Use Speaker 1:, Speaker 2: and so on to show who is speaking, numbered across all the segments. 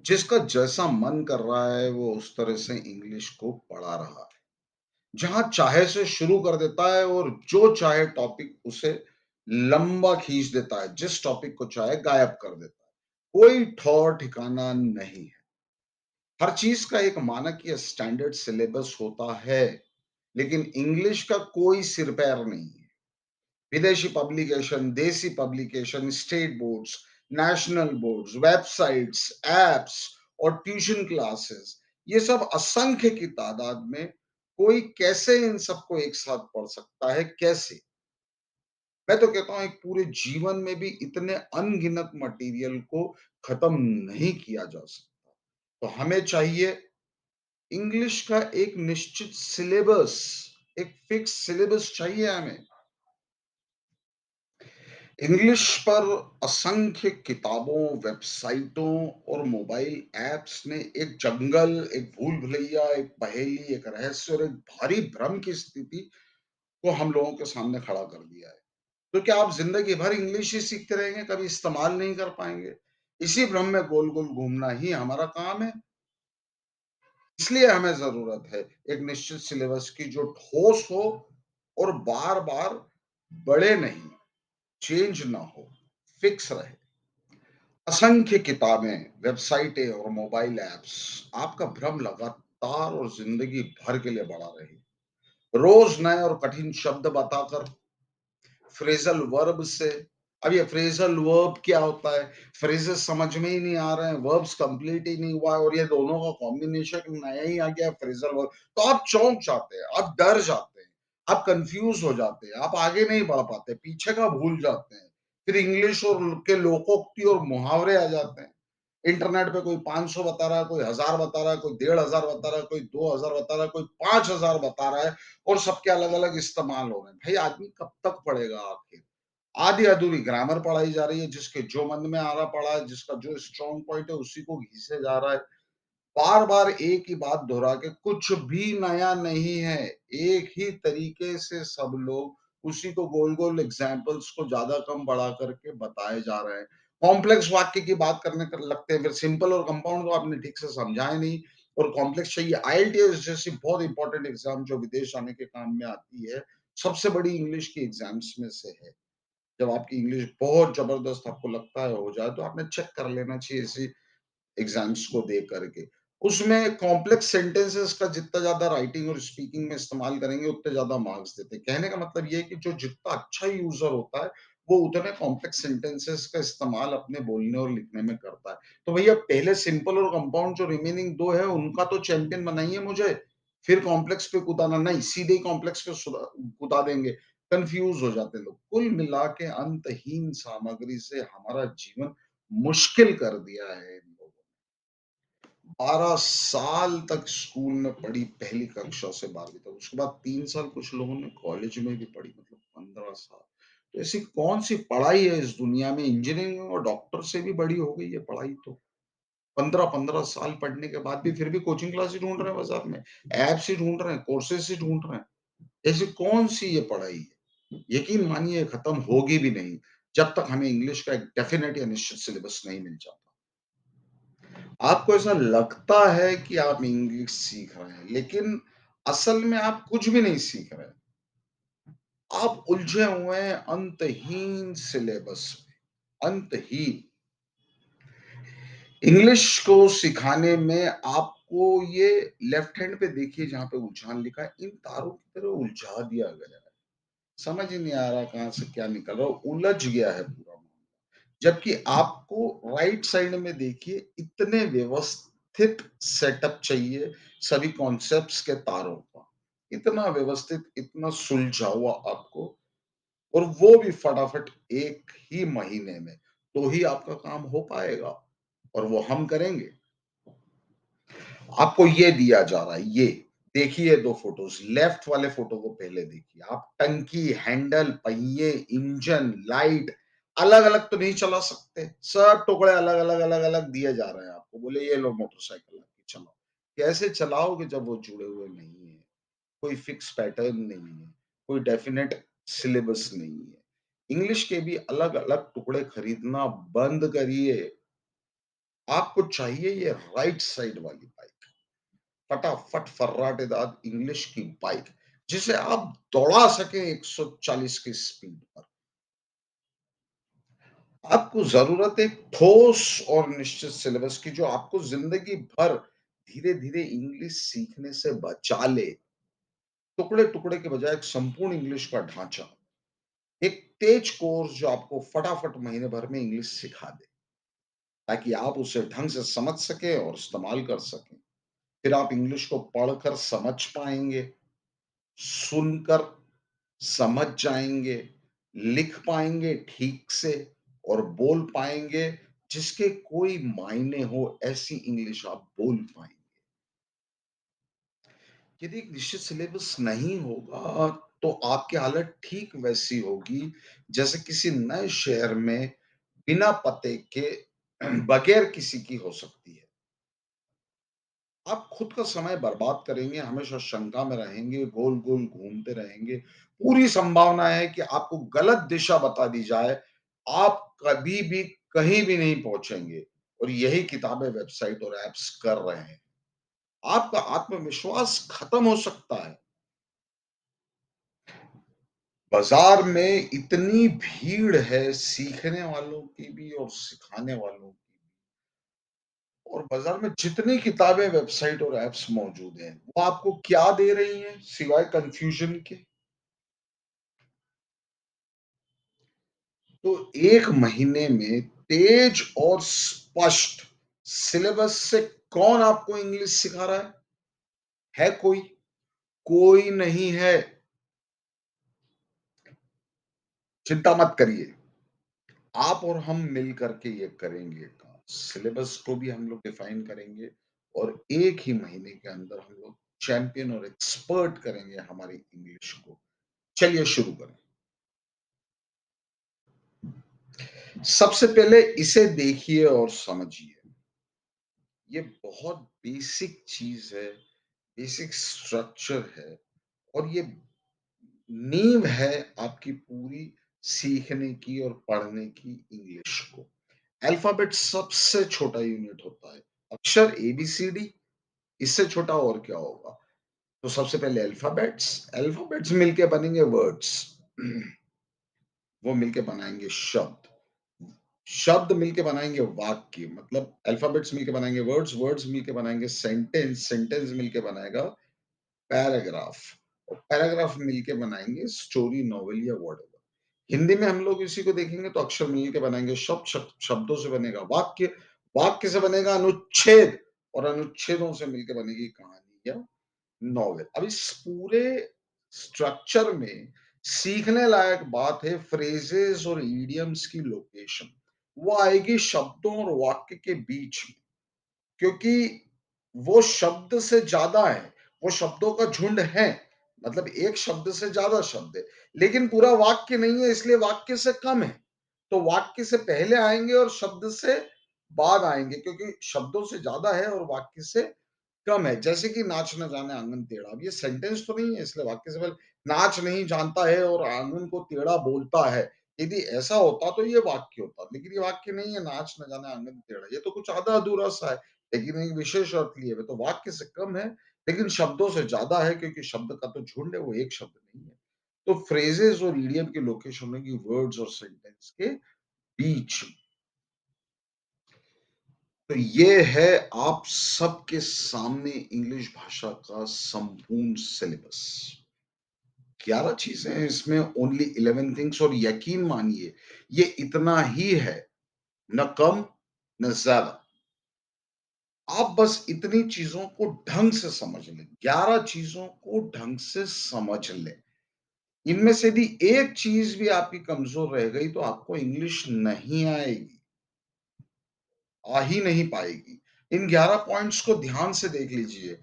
Speaker 1: जिसका जैसा मन कर रहा है वो उस तरह से इंग्लिश को पढ़ा रहा है। जहाँ चाहे से शुरू कर देता है और जो चाहे टॉपिक उसे लंबा खींच देता है, जिस टॉपिक को चाहे गायब कर देता है। कोई ठौर ठिकाना नहीं है। हर चीज़ का एक मानक या स्टैंडर्ड सिलेबस होता है, लेकिन इंग्लिश का कोई सिर-पैर नहीं है। विदेशी पब्लिकेशन, देसी publication, state boards, national boards, websites, apps और ट्यूशन क्लासेस, ये सब असंख्य की तादाद में कोई कैसे इन सबको एक साथ पढ़ सकता है, कैसे? मैं तो कहता हूँ एक पूरे जीवन में भी इतने अनगिनत मटेरियल को खत्म नहीं किया जा सकता। तो हमें चाहिए इंग्लिश का एक निश्चित सिलेबस, एक फिक्स सिलेबस चाहिए हमें। इंग्लिश पर असंख्य किताबों, वेबसाइटों और मोबाइल ऐप्स ने एक जंगल, एक भूल-भुलैया, एक पहेली, एक रहस्य और एक भारी भ्रम की स्थिति को हम लोगों के सामने खड़ा कर दिया है। तो क्या आप ज़िंदगी भर इंग्लिश ही सीखते रहेंगे, कभी इस्तेमाल नहीं कर पाएँगे? इसी भ्रम में गोल-गोल घूमना ही हमारा काम है। इसलिए हमें ज़रूरत है एक निश्चित सिलेबस की जो ठोस हो और बार-बार बढ़े नहीं, चेंज ना हो, फिक्स रहे। असंख्य किताबें, वेबसाइटें और मोबाइल ऐप्स आपका भ्रम लगातार और ज़िंदगी भर के लिए बढ़ा रही है। रोज़ नए और कठिन शब्द बताकर फ्रेज़ल वर्ब से अब ये फ्रेज़ल वर्ब क्या होता है? फ्रेज़ेज़ समझ में ही नहीं आ रहे हैं, वर्ब्स कंप्लीट ही नहीं हुआ है और ये दोनों का कॉम्बिनेशन नया ही आ गया है फ्रेज़ल वर्ब। तो आप चौंक जाते हैं, आप डर जाते हैं, आप कन्फ्यूज़ हो जाते हैं, आप आगे नहीं बढ़ पाते, पीछे का भूल जाते हैं। फिर इंग्लिश और के लोकोक्ति और मुहावरे आ जाते हैं। इंटरनेट पे कोई 500 बता रहा है, कोई 1000 बता रहा है, कोई 1500 बता रहा है, कोई 2000 बता रहा है, कोई 5000 बता रहा है और सबके अलग-अलग इस्तेमाल हो रहे हैं। भई आदमी कब तक पढ़ेगा आखिर? आधी-अधूरी ग्रामर पढ़ाई जा रही है, जिसके जो मन में आ रहा पढ़ा है, जिसका जो स्ट्रॉन्ग पॉइंट है उसी को घिसे जा रहा है। बार-बार एक ही बात दोहरा के कुछ भी नया नहीं है। एक ही तरीके से सब लोग उसी को गोल-गोल एग्ज़ाम्पल्स को ज़्यादा कम बढ़ा कर के बताए जा रहे हैं। कॉम्प्लेक्स वाक्य की बात करने क लगते हैं, फिर सिंपल और कंपाउंड को आपने ठीक से समझा ही नहीं और कॉम्प्लेक्स चाहिए। आईएलटीएस जैसी बहुत इंपॉर्टेंट एग्ज़ाम जो विदेश जाने के काम में आती है, सबसे बड़ी इंग्लिश की एग्ज़ाम्स में से है। जब आपकी इंग्लिश बहुत ज़बरदस्त आपको लगता है हो जाए, तो आपने चेक कर लेना चाहिए ऐसी एग्ज़ाम्स को दे करके। उसमें कॉम्प्लेक्स सेंटेंसेस का जितना ज़्यादा राइटिंग और स्पीकिंग में इस्तेमाल करेंगे, उतने ज़्यादा मार्क्स देते हैं। कहने का मतलब ये है कि जो जितना अच्छा यूज़र होता है, वो उतने कॉम्प्लेक्स सेंटेंसेस का इस्तेमाल अपने बोलने और लिखने में करता है। तो भैया पहले सिंपल और कंपाउंड जो रिमेनिंग 2 है, उनका तो चैंपियन बनाइए मुझे, फिर कॉम्प्लेक्स पे कूदाना नहीं, सीधे ही कॉम्प्लेक्स पे कूदा देंगे। कन्फ्यूज़ हो जाते हैं लोग। कुल मिला के अंतहीन सामग्री से हमारा जीवन मुश्किल कर दिया है इन लोगों ने। 12 साल तक स्कूल में पढ़ी पहली कक्षा से 12वीं तक। उसके बाद 3 साल कुछ लोगों ने कॉलेज में भी पढ़ी मतलब 15 साल। तो ऐसी कौन-सी पढ़ाई है इस दुनिया में इंजीनियरिंग और डॉक्टर से भी बड़ी हो गई है पढ़ाई तो। 15-15 साल पढ़ने के बाद भी फिर भी कोचिंग क्लास ही ढूँढ रहे हैं बाज़ार में, ऐप्स ही ढूँढ रहे हैं, कोर्सेज़ ही ढूँढ रहे हैं। ऐसी कौन-सी ये पढ़ाई है? यकीन मानिए खत्म होगी भी नहीं, जब तक हमें इंग्लिश का एक डेफ़िनिट या निश्चित सिलेबस नहीं मिल जाता। आपको ऐसा लगता है कि आप इंग्लिश सीख रहे हैं, लेकिन असल में आप कुछ भी नहीं सीख रहे हैं। आप उलझे हुए हैं अंतहीन सिलेबस में, अंतहीन। इंग्लिश को सिखाने में आपको ये लेफ्ट हैंड पे देखिए जहाँ पे उलझान लिखा है, इन तारों की तरह उलझा दिया गया है। समझ ही नहीं आ रहा कहाँ से क्या निकल रहा है, उलझ गया है पूरा। जबकि आपको राइट साइड में देखिए इतने व्यवस्थित सेटअप चाहिए सभी कॉन्सेप्ट्स के तारों का। इतना व्यवस्थित, इतना सुलझा हुआ आपको और वो भी फटाफट 1 ही महीने में, तो ही आपका काम हो पाएगा और वो हम करेंगे। आपको ये दिया जा रहा है, ये। देखिए 2 फ़ोटोज़, लेफ्ट वाले फ़ोटो को पहले देखिए। आप टंकी, हैंडल, पहिए, इंजन, लाइट अलग-अलग तो नहीं चला सकते। सब टुकड़े अलग-अलग, अलग-अलग दिए जा रहे हैं आपको। बोले ये लो मोटरसाइकिल आपकी चलाओ। कैसे चलाओगे जब वो जुड़े हुए नहीं हैं? कोई फिक्स पैटर्न नहीं है, कोई डेफ़िनिट सिलेबस नहीं है। इंग्लिश के भी अलग-अलग टुकड़े खरीदना बंद करिए। आपको चाहिए ये राइट साइड वाली बाइक, फटाफट फर्राटेदार इंग्लिश की बाइक, जिसे आप दौड़ा सकें 140 की स्पीड पर। आपको ज़रूरत है ठोस और निश्चित सिलेबस की, जो आपको ज़िंदगी भर धीरे-धीरे इंग्लिश सीखने से बचा ले। टुकड़े-टुकड़े के बजाय एक संपूर्ण इंग्लिश का ढाँचा। एक तेज कोर्स जो आपको फटाफट महीने भर में इंग्लिश सिखा दे, ताकि आप उसे ढंग से समझ सकें और इस्तेमाल कर सकें। फिर आप इंग्लिश को पढ़कर समझ पाएँगे, सुनकर समझ जाएँगे, लिख पाएँगे ठीक से और बोल पाएँगे, जिसके कोई मायने हो, ऐसी इंग्लिश आप बोल पाएँगे। यदि एक निश्चित सिलेबस नहीं होगा, तो आपकी हालत ठीक वैसी होगी, जैसे किसी नए शहर में बिना पते के बगैर किसी की हो सकती है। आप खुद का समय बर्बाद करेंगे, हमेशा शंका में रहेंगे, गोल-गोल घूमते रहेंगे। पूरी संभावना है कि आपको गलत दिशा बता दी जाए, आप कभी भी कहीं भी नहीं पहुँचेंगे और यही किताबें, वेबसाइट और ऐप्स कर रहे हैं। आपका आत्मविश्वास खत्म हो सकता है। बाज़ार में इतनी भीड़ है सीखने वालों की भी और सिखाने वालों की भी, और बाज़ार में जितनी किताबें, वेबसाइट और ऐप्स मौजूद हैं, वो आपको क्या दे रही हैं सिवाय कन्फ्यूज़न के? तो 1 महीने में तेज और स्पष्ट सिलेबस से कौन आपको इंग्लिश सिखा रहा है? है कोई? कोई नहीं है। चिंता मत करिए। आप और हम मिल कर के ये करेंगे काम। सिलेबस को भी हम लोग डिफाइन करेंगे और 1 ही महीने के अंदर हम लोग चैंपियन और एक्सपर्ट करेंगे हमारी इंग्लिश को। चलिए शुरू करें। सबसे पहले इसे देखिए और समझिए। ये बहुत बेसिक चीज़ है, बेसिक स्ट्रक्चर है और ये नींव है आपकी पूरी सीखने की और पढ़ने की इंग्लिश को। अल्फ़ाबेट सबसे छोटा यूनिट होता है। अक्षर एबीसीडी, इससे छोटा और क्या होगा? तो सबसे पहले अल्फ़ाबेट्स, अल्फ़ाबेट्स मिलके बनेंगे वर्ड्स। वो मिलके बनाएँगे शब्द। शब्द मिलके बनाएँगे वाक्य, मतलब अल्फ़ाबेट्स मिलके बनाएँगे वर्ड्स, वर्ड्स मिलके बनाएँगे सेंटेंस, सेंटेंस मिलके बनाएगा पैराग्राफ और पैराग्राफ मिलके बनाएँगे स्टोरी, नॉवेल या व्हाटएवर। हिंदी में हम लोग इसी को देखेंगे तो अक्षर मिल के बनाएँगे शब्द, शब्दों से बनेगा वाक्य, वाक्य से बनेगा अनुच्छेद और अनुच्छेदों से मिलके बनेगी कहानी या नॉवेल। अब इस पूरे स्ट्रक्चर में सीखने लायक बात है फ्रेजेस और इडियम्स की लोकेशन। वो आएगी शब्दों और वाक्य के बीच में, क्योंकि वो शब्द से ज़्यादा है, वो शब्दों का झुंड है, मतलब एक शब्द से ज़्यादा शब्द है, लेकिन पूरा वाक्य नहीं है इसलिए वाक्य से कम है। तो वाक्य से पहले आएँगे और शब्द से बाद आएँगे, क्योंकि शब्दों से ज़्यादा है और वाक्य से कम है। जैसे कि नाच न जाने आंगन टेढ़ा, अब ये सेंटेंस तो नहीं है इसलिए वाक्य से पहले नाच नहीं जानता है और आंगन को टेढ़ा बोलता है। यदि ऐसा होता तो ये वाक्य होता, लेकिन ये वाक्य नहीं है, नाच न जाने आंगन टेढ़ा। ये तो कुछ आधा अधूरा सा है, लेकिन एक विशेष अर्थ लिए हुए, तो वाक्य से कम है, लेकिन शब्दों से ज़्यादा है, क्योंकि शब्द का तो झुंड है, वो एक शब्द नहीं है। तो फ्रेजेज़ और इडियम की लोकेशन होगी वर्ड्स और सेंटेंस के बीच। तो ये है आप सबके सामने इंग्लिश भाषा का संपूर्ण सिलेबस। 11 चीज़ें हैं इसमें, ओनली 11 थिंग्स, और यकीन मानिए ये इतना ही है, न कम न ज़्यादा। आप बस इतनी चीज़ों को ढंग से समझ लें, 11 चीज़ों को ढंग से समझ लें। इनमें से यदि एक चीज़ भी आपकी कमज़ोर रह गई तो आपको इंग्लिश नहीं आएगी। आ ही नहीं पाएगी। इन 11 पॉइंट्स को ध्यान से देख लीजिए।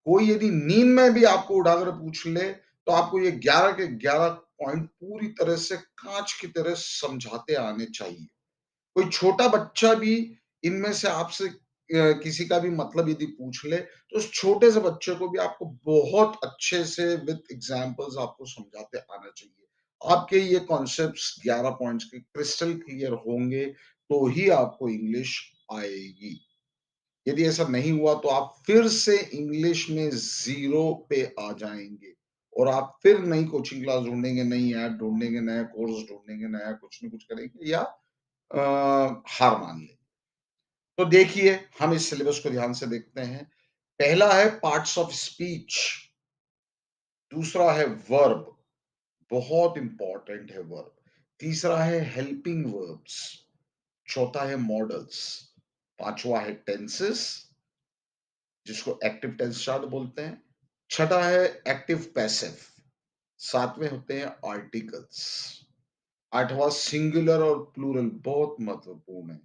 Speaker 1: कोई यदि नींद में भी आपको उठाकर पूछ ले, तो आपको ये 11 के 11 पॉइंट पूरी तरह से काँच की तरह समझाते आने चाहिए। कोई छोटा बच्चा भी इनमें से आपसे किसी का भी मतलब यदि पूछ ले, तो उस छोटे से बच्चे को भी आपको बहुत अच्छे से विथ एग्ज़ाम्पल्स आपको समझाते आना चाहिए। आपके ये कॉन्सेप्ट्स 11 पॉइंट्स के क्रिस्टल क्लियर होंगे, तो ही आपको इंग्लिश आएगी। यदि ऐसा नहीं हुआ तो आप फिर से इंग्लिश में ज़ीरो पे आ जाएँगे और आप फिर नई कोचिंग क्लास ढूँढेंगे, नई ऐप ढूँढेंगे, नया कोर्स ढूँढेंगे, नया कुछ न कुछ करेंगे या हार मान लेंगे। तो देखिए, हम इस सिलेबस को ध्यान से देखते हैं। पहला है पार्ट्स ऑफ स्पीच, दूसरा है वर्ब, बहुत इम्पोर्टेंट है वर्ब। तीसरा है हेल्पिंग वर्ब्स, चौथा है मॉडल्स, पाँचवाँ है टेंसेस जिसको एक्टिव टेंस चार्ट बोलते हैं। छठा है एक्टिव पैसिव, सातवें होते हैं आर्टिकल्स। आठवाँ सिंगुलर और प्लूरल बहुत महत्वपूर्ण है।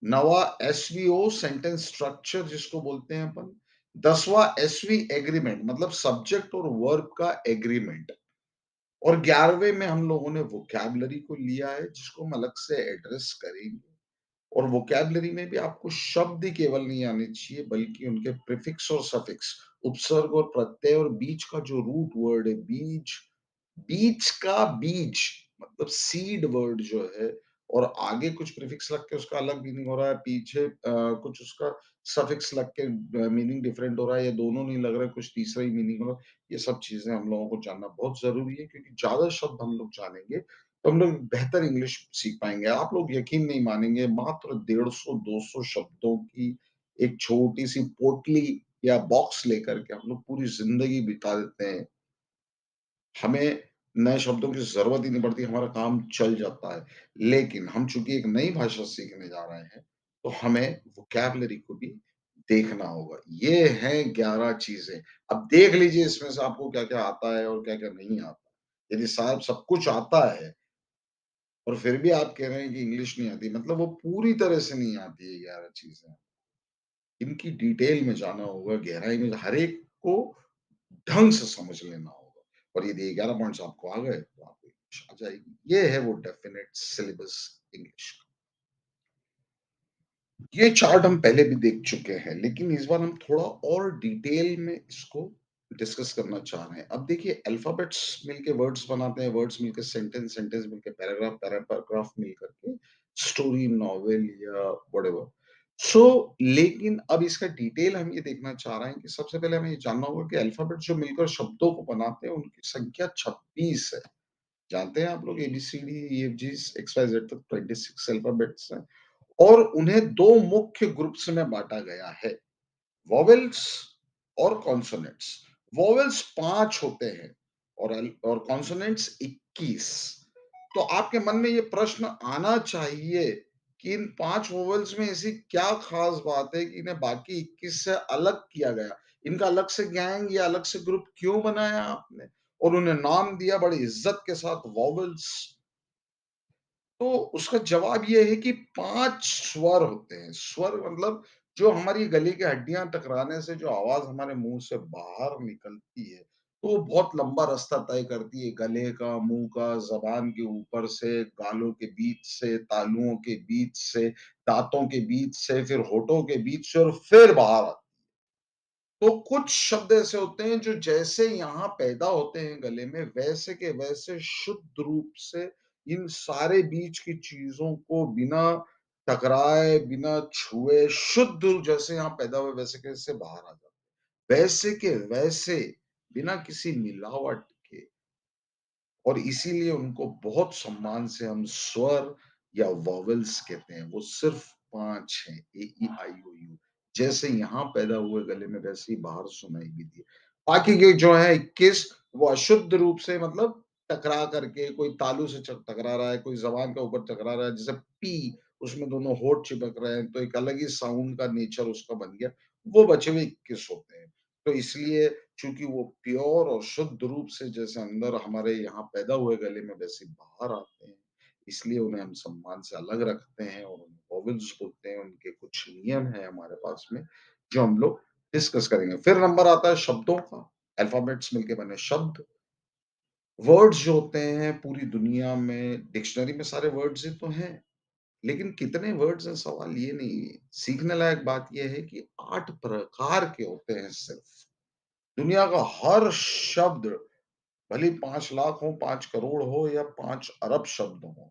Speaker 1: नौवाँ एसवीओ सेंटेंस स्ट्रक्चर जिसको बोलते हैं अपन। 10वां एसवी एग्रीमेंट मतलब सब्जेक्ट और वर्ब का एग्रीमेंट। और 11वें में हम लोगों ने वोकैब्युलरी को लिया है जिसको हम अलग से एड्रेस करेंगे। और वोकैब्युलरी में भी आपको शब्द ही केवल नहीं आने चाहिए बल्कि उनके प्रीफिक्स और सफिक्स, उपसर्ग और प्रत्यय और बीच का जो रूट वर्ड है बीज, बीज का बीज मतलब सीड वर्ड जो है और आगे कुछ प्रीफिक्स लग के उसका अलग मीनिंग हो रहा है, पीछे कुछ उसका सफिक्स लग के मीनिंग डिफरेंट हो रहा है या दोनों नहीं लग रहा है, कुछ तीसरा ही मीनिंग हो रहा है। ये सब चीज़ें हम लोगों को जानना बहुत ज़रूरी है क्योंकि ज़्यादा शब्द हम लोग जानेंगे तो हम लोग बेहतर इंग्लिश सीख पाएँगे। आप लोग यकीन नहीं मानेंगे मात्र 150-200 शब्दों की एक छोटी-सी पोटली या बॉक्स लेकर के हम लोग पूरी ज़िंदगी बिता देते हैं। हमें नए शब्दों की ज़रूरत ही नहीं पड़ती, हमारा काम चल जाता है। लेकिन हम चूँकि एक नई भाषा सीखने जा रहे हैं, तो हमें वोकैब्युलरी को भी देखना होगा। ये हैं 11 चीज़ें। अब देख लीजिए इसमें से आपको क्या-क्या आता है और क्या-क्या नहीं आता। यदि साहब सब कुछ आता है और फिर भी आप कह रहे हैं कि इंग्लिश नहीं आती, मतलब वो पूरी तरह से नहीं आती है 11 चीज़ें। इनकी डिटेल में जाना होगा, गहराई में हर एक को ढंग से समझ लेना होगा और यदि 11 पॉइंट्स आपको आ गए, तो आपको इंग्लिश आ जाएगी। ये है वो डेफिनिट सिलेबस इंग्लिश का। ये चार्ट हम पहले भी देख चुके हैं, लेकिन इस बार हम थोड़ा और डिटेल में इसको डिस्कस करना चाह रहे हैं। अब देखिए अल्फाबेट्स मिलके वर्ड्स बनाते हैं, वर्ड्स मिलके सेंटेंस, सेंटेंस मिलके पैराग्राफ, पैराग्राफ मिल करके स्टोरी, नॉवेल या व्हाटएवर। सो लेकिन अब इसका डिटेल हम ये देखना चाह रहे हैं कि सबसे पहले हमें ये जानना होगा कि अल्फाबेट जो मिलकर शब्दों को बनाते हैं, उनकी संख्या 26 है। जानते हैं आप लोग ABCD, EFG, X, Y, Z तक 26 अल्फाबेट्स हैं। और उन्हें 2 मुख्य ग्रुप्स में बाँटा गया है, वोवेल्स और कॉन्सोनेंट्स। वोवेल्स 5 होते हैं और कॉन्सोनेंट्स 21। तो आपके मन में ये प्रश्न आना चाहिए कि इन 5 वोवेल्स में ऐसी क्या ख़ास बात है कि इन्हें बाकी 21 से अलग किया गया? इनका अलग से गैंग या अलग से ग्रुप क्यों बनाया आपने? और उन्हें नाम दिया बड़ी इज़्ज़त के साथ वोवेल्स। तो उसका जवाब ये है कि 5 स्वर होते हैं। स्वर मतलब जो हमारी गले की हड्डियाँ टकराने से जो आवाज़ हमारे मुँह से बाहर निकलती है, तो वो बहुत लंबा रास्ता तय करती है। गले का, मुँह का, ज़बान के ऊपर से, गालों के बीच से, तालुओं के बीच से, दाँतों के बीच से, फिर होठों के बीच से और फिर बाहर आती है। तो कुछ शब्द ऐसे होते हैं जो जैसे यहाँ पैदा होते हैं गले में, वैसे के वैसे शुद्ध रूप से इन सारे बीच की चीज़ों को बिना टकराए, बिना छुए, शुद्ध जैसे यहाँ पैदा हुए वैसे के वैसे बाहर आ जाते हैं। वैसे के वैसे, बिना किसी मिलावट के। और इसीलिए उनको बहुत सम्मान से हम स्वर या वोवेल्स कहते हैं। वो सिर्फ़ 5 हैं, ए, ई, आई, ओ, यू। जैसे यहाँ पैदा हुए गले में वैसे ही बाहर सुनाई भी दिए। बाकी के जो है 21 वो अशुद्ध रूप से मतलब टकरा करके कोई तालू से टकरा रहा है, कोई ज़बान के ऊपर टकरा रहा है, जैसे पी उसमें दोनों होंठ चिपक रहे हैं, तो एक अलग ही साउंड का नेचर उसका बन गया। वो बचे हुए 21 होते हैं। तो इसलिए चूँकि वो प्योर और शुद्ध रूप से जैसे अंदर हमारे यहाँ पैदा हुए गले में वैसे बाहर आते हैं, इसलिए उन्हें हम सम्मान से अलग रखते हैं और उन्हें वोवेल्स बोलते हैं। उनके कुछ नियम हैं हमारे पास में, जो हम लोग डिस्कस करेंगे। फिर नंबर आता है शब्दों का, अल्फ़ाबेट्स मिलके बने शब्द। वर्ड्स जो होते हैं पूरी दुनिया में डिक्शनरी में सारे वर्ड्स ही तो हैं, लेकिन कितने वर्ड्स हैं सवाल ये नहीं है। सीखने लायक बात ये है कि 8 प्रकार के होते हैं सिर्फ़। दुनिया का हर शब्द भले ही 5 लाख हो, 5 करोड़ हो या 5 अरब शब्द हों,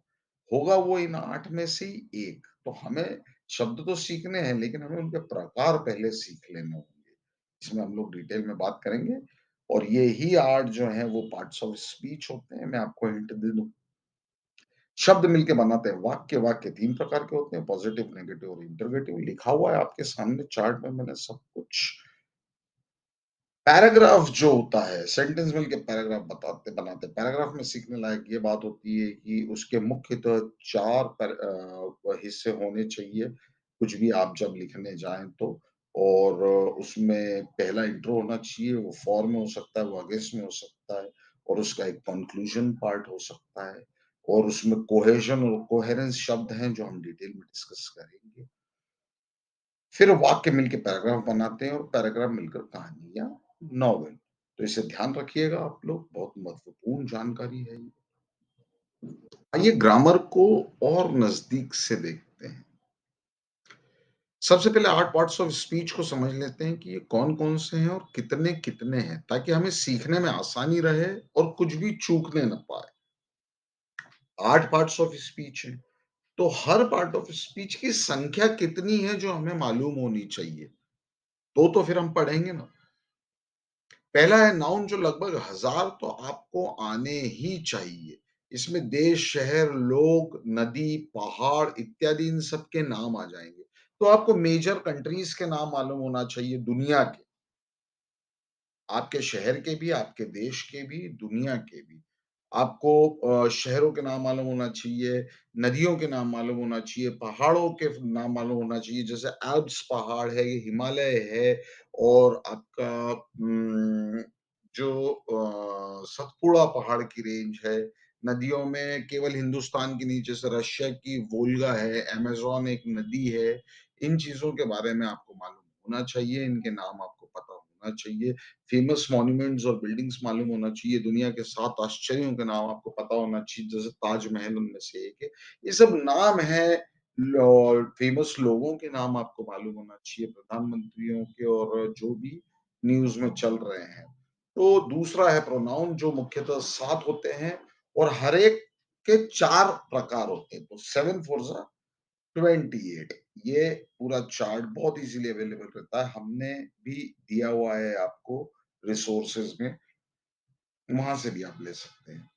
Speaker 1: होगा वो इन 8 में से ही 1। तो हमें शब्द तो सीखने हैं, लेकिन हमें उनके प्रकार पहले सीख लेने होंगे। इसमें हम लोग डिटेल में बात करेंगे और ये ही 8 जो हैं वो पार्ट्स ऑफ स्पीच होते हैं। मैं आपको हिंट दे दूँ। शब्द मिलके बनाते हैं वाक्य। वाक्य 3 प्रकार के होते हैं, पॉजिटिव, नेगेटिव और इंटरोगेटिव। लिखा हुआ है आपके सामने चार्ट में मैंने सब कुछ। पैराग्राफ जो होता है, सेंटेंस मिलके पैराग्राफ बताते बनाते हैं। पैराग्राफ में सीखने लायक ये बात होती है कि उसके मुख्यतः 4 हिस्से होने चाहिए, कुछ भी आप जब लिखने जाएँ तो। और उसमें पहला इंट्रो होना चाहिए, वो फॉर में हो सकता है, वो अगेंस्ट में हो सकता है और उसका एक कन्क्लूज़न पार्ट हो सकता है और उसमें कोहेज़न और कोहेरेंस शब्द हैं जो हम डिटेल में डिस्कस करेंगे। फिर वाक्य मिलके पैराग्राफ बनाते हैं और पैराग्राफ मिलकर कहानी या नॉवेल। तो इसे ध्यान रखिएगा आप लोग, बहुत महत्वपूर्ण जानकारी है ये। आइए ग्रामर को और नज़दीक से देखते हैं। सबसे पहले 8 पार्ट्स ऑफ स्पीच को समझ लेते हैं कि ये कौन-कौन से हैं और कितने-कितने हैं, ताकि हमें सीखने में आसानी रहे और कुछ भी चूकने ना पाएँ। 8 पार्ट्स ऑफ स्पीच हैं, तो हर पार्ट ऑफ स्पीच की संख्या कितनी है जो हमें मालूम होनी चाहिए, तो फिर हम पढ़ेंगे ना। पहला है नाउन जो लगभग 1000 तो आपको आने ही चाहिए। इसमें देश, शहर, लोग, नदी, पहाड़ इत्यादि इन सब के नाम आ जाएँगे। तो आपको मेजर कंट्रीज़ के नाम मालूम होना चाहिए दुनिया के। आपके शहर के भी, आपके देश के भी, दुनिया के भी। आपको शहरों के नाम मालूम होना चाहिए, नदियों के नाम मालूम होना चाहिए, पहाड़ों के नाम मालूम होना चाहिए, जैसे एल्प्स पहाड़ है, ये हिमालय है और आपका जो सतपुड़ा पहाड़ की रेंज है। नदियों में केवल हिंदुस्तान की नहीं, जैसे रशिया की वोल्गा है, अमेज़न एक नदी है। इन चीज़ों के बारे में आपको मालूम होना चाहिए, इनके नाम आपको पता होना चाहिए। फेमस मॉन्यूमेंट्स और बिल्डिंग्स मालूम होना चाहिए, दुनिया के 7 आश्चर्यों के नाम आपको पता होना चाहिए, जैसे ताजमहल उनमें से एक है। ये सब नाम हैं फेमस लोगों के नाम आपको मालूम होना चाहिए, प्रधानमंत्रियों के और जो भी न्यूज़ में चल रहे हैं। तो दूसरा है प्रोनाउन जो मुख्यतः 7 होते हैं और हर एक के 4 प्रकार होते हैं। तो 7 4 ज़ा 28 ये पूरा चार्ट बहुत इज़िली अवेलेबल रहता है। हमने भी दिया हुआ है आपको रिसोर्सेज़ में, वहाँ से भी आप ले सकते हैं।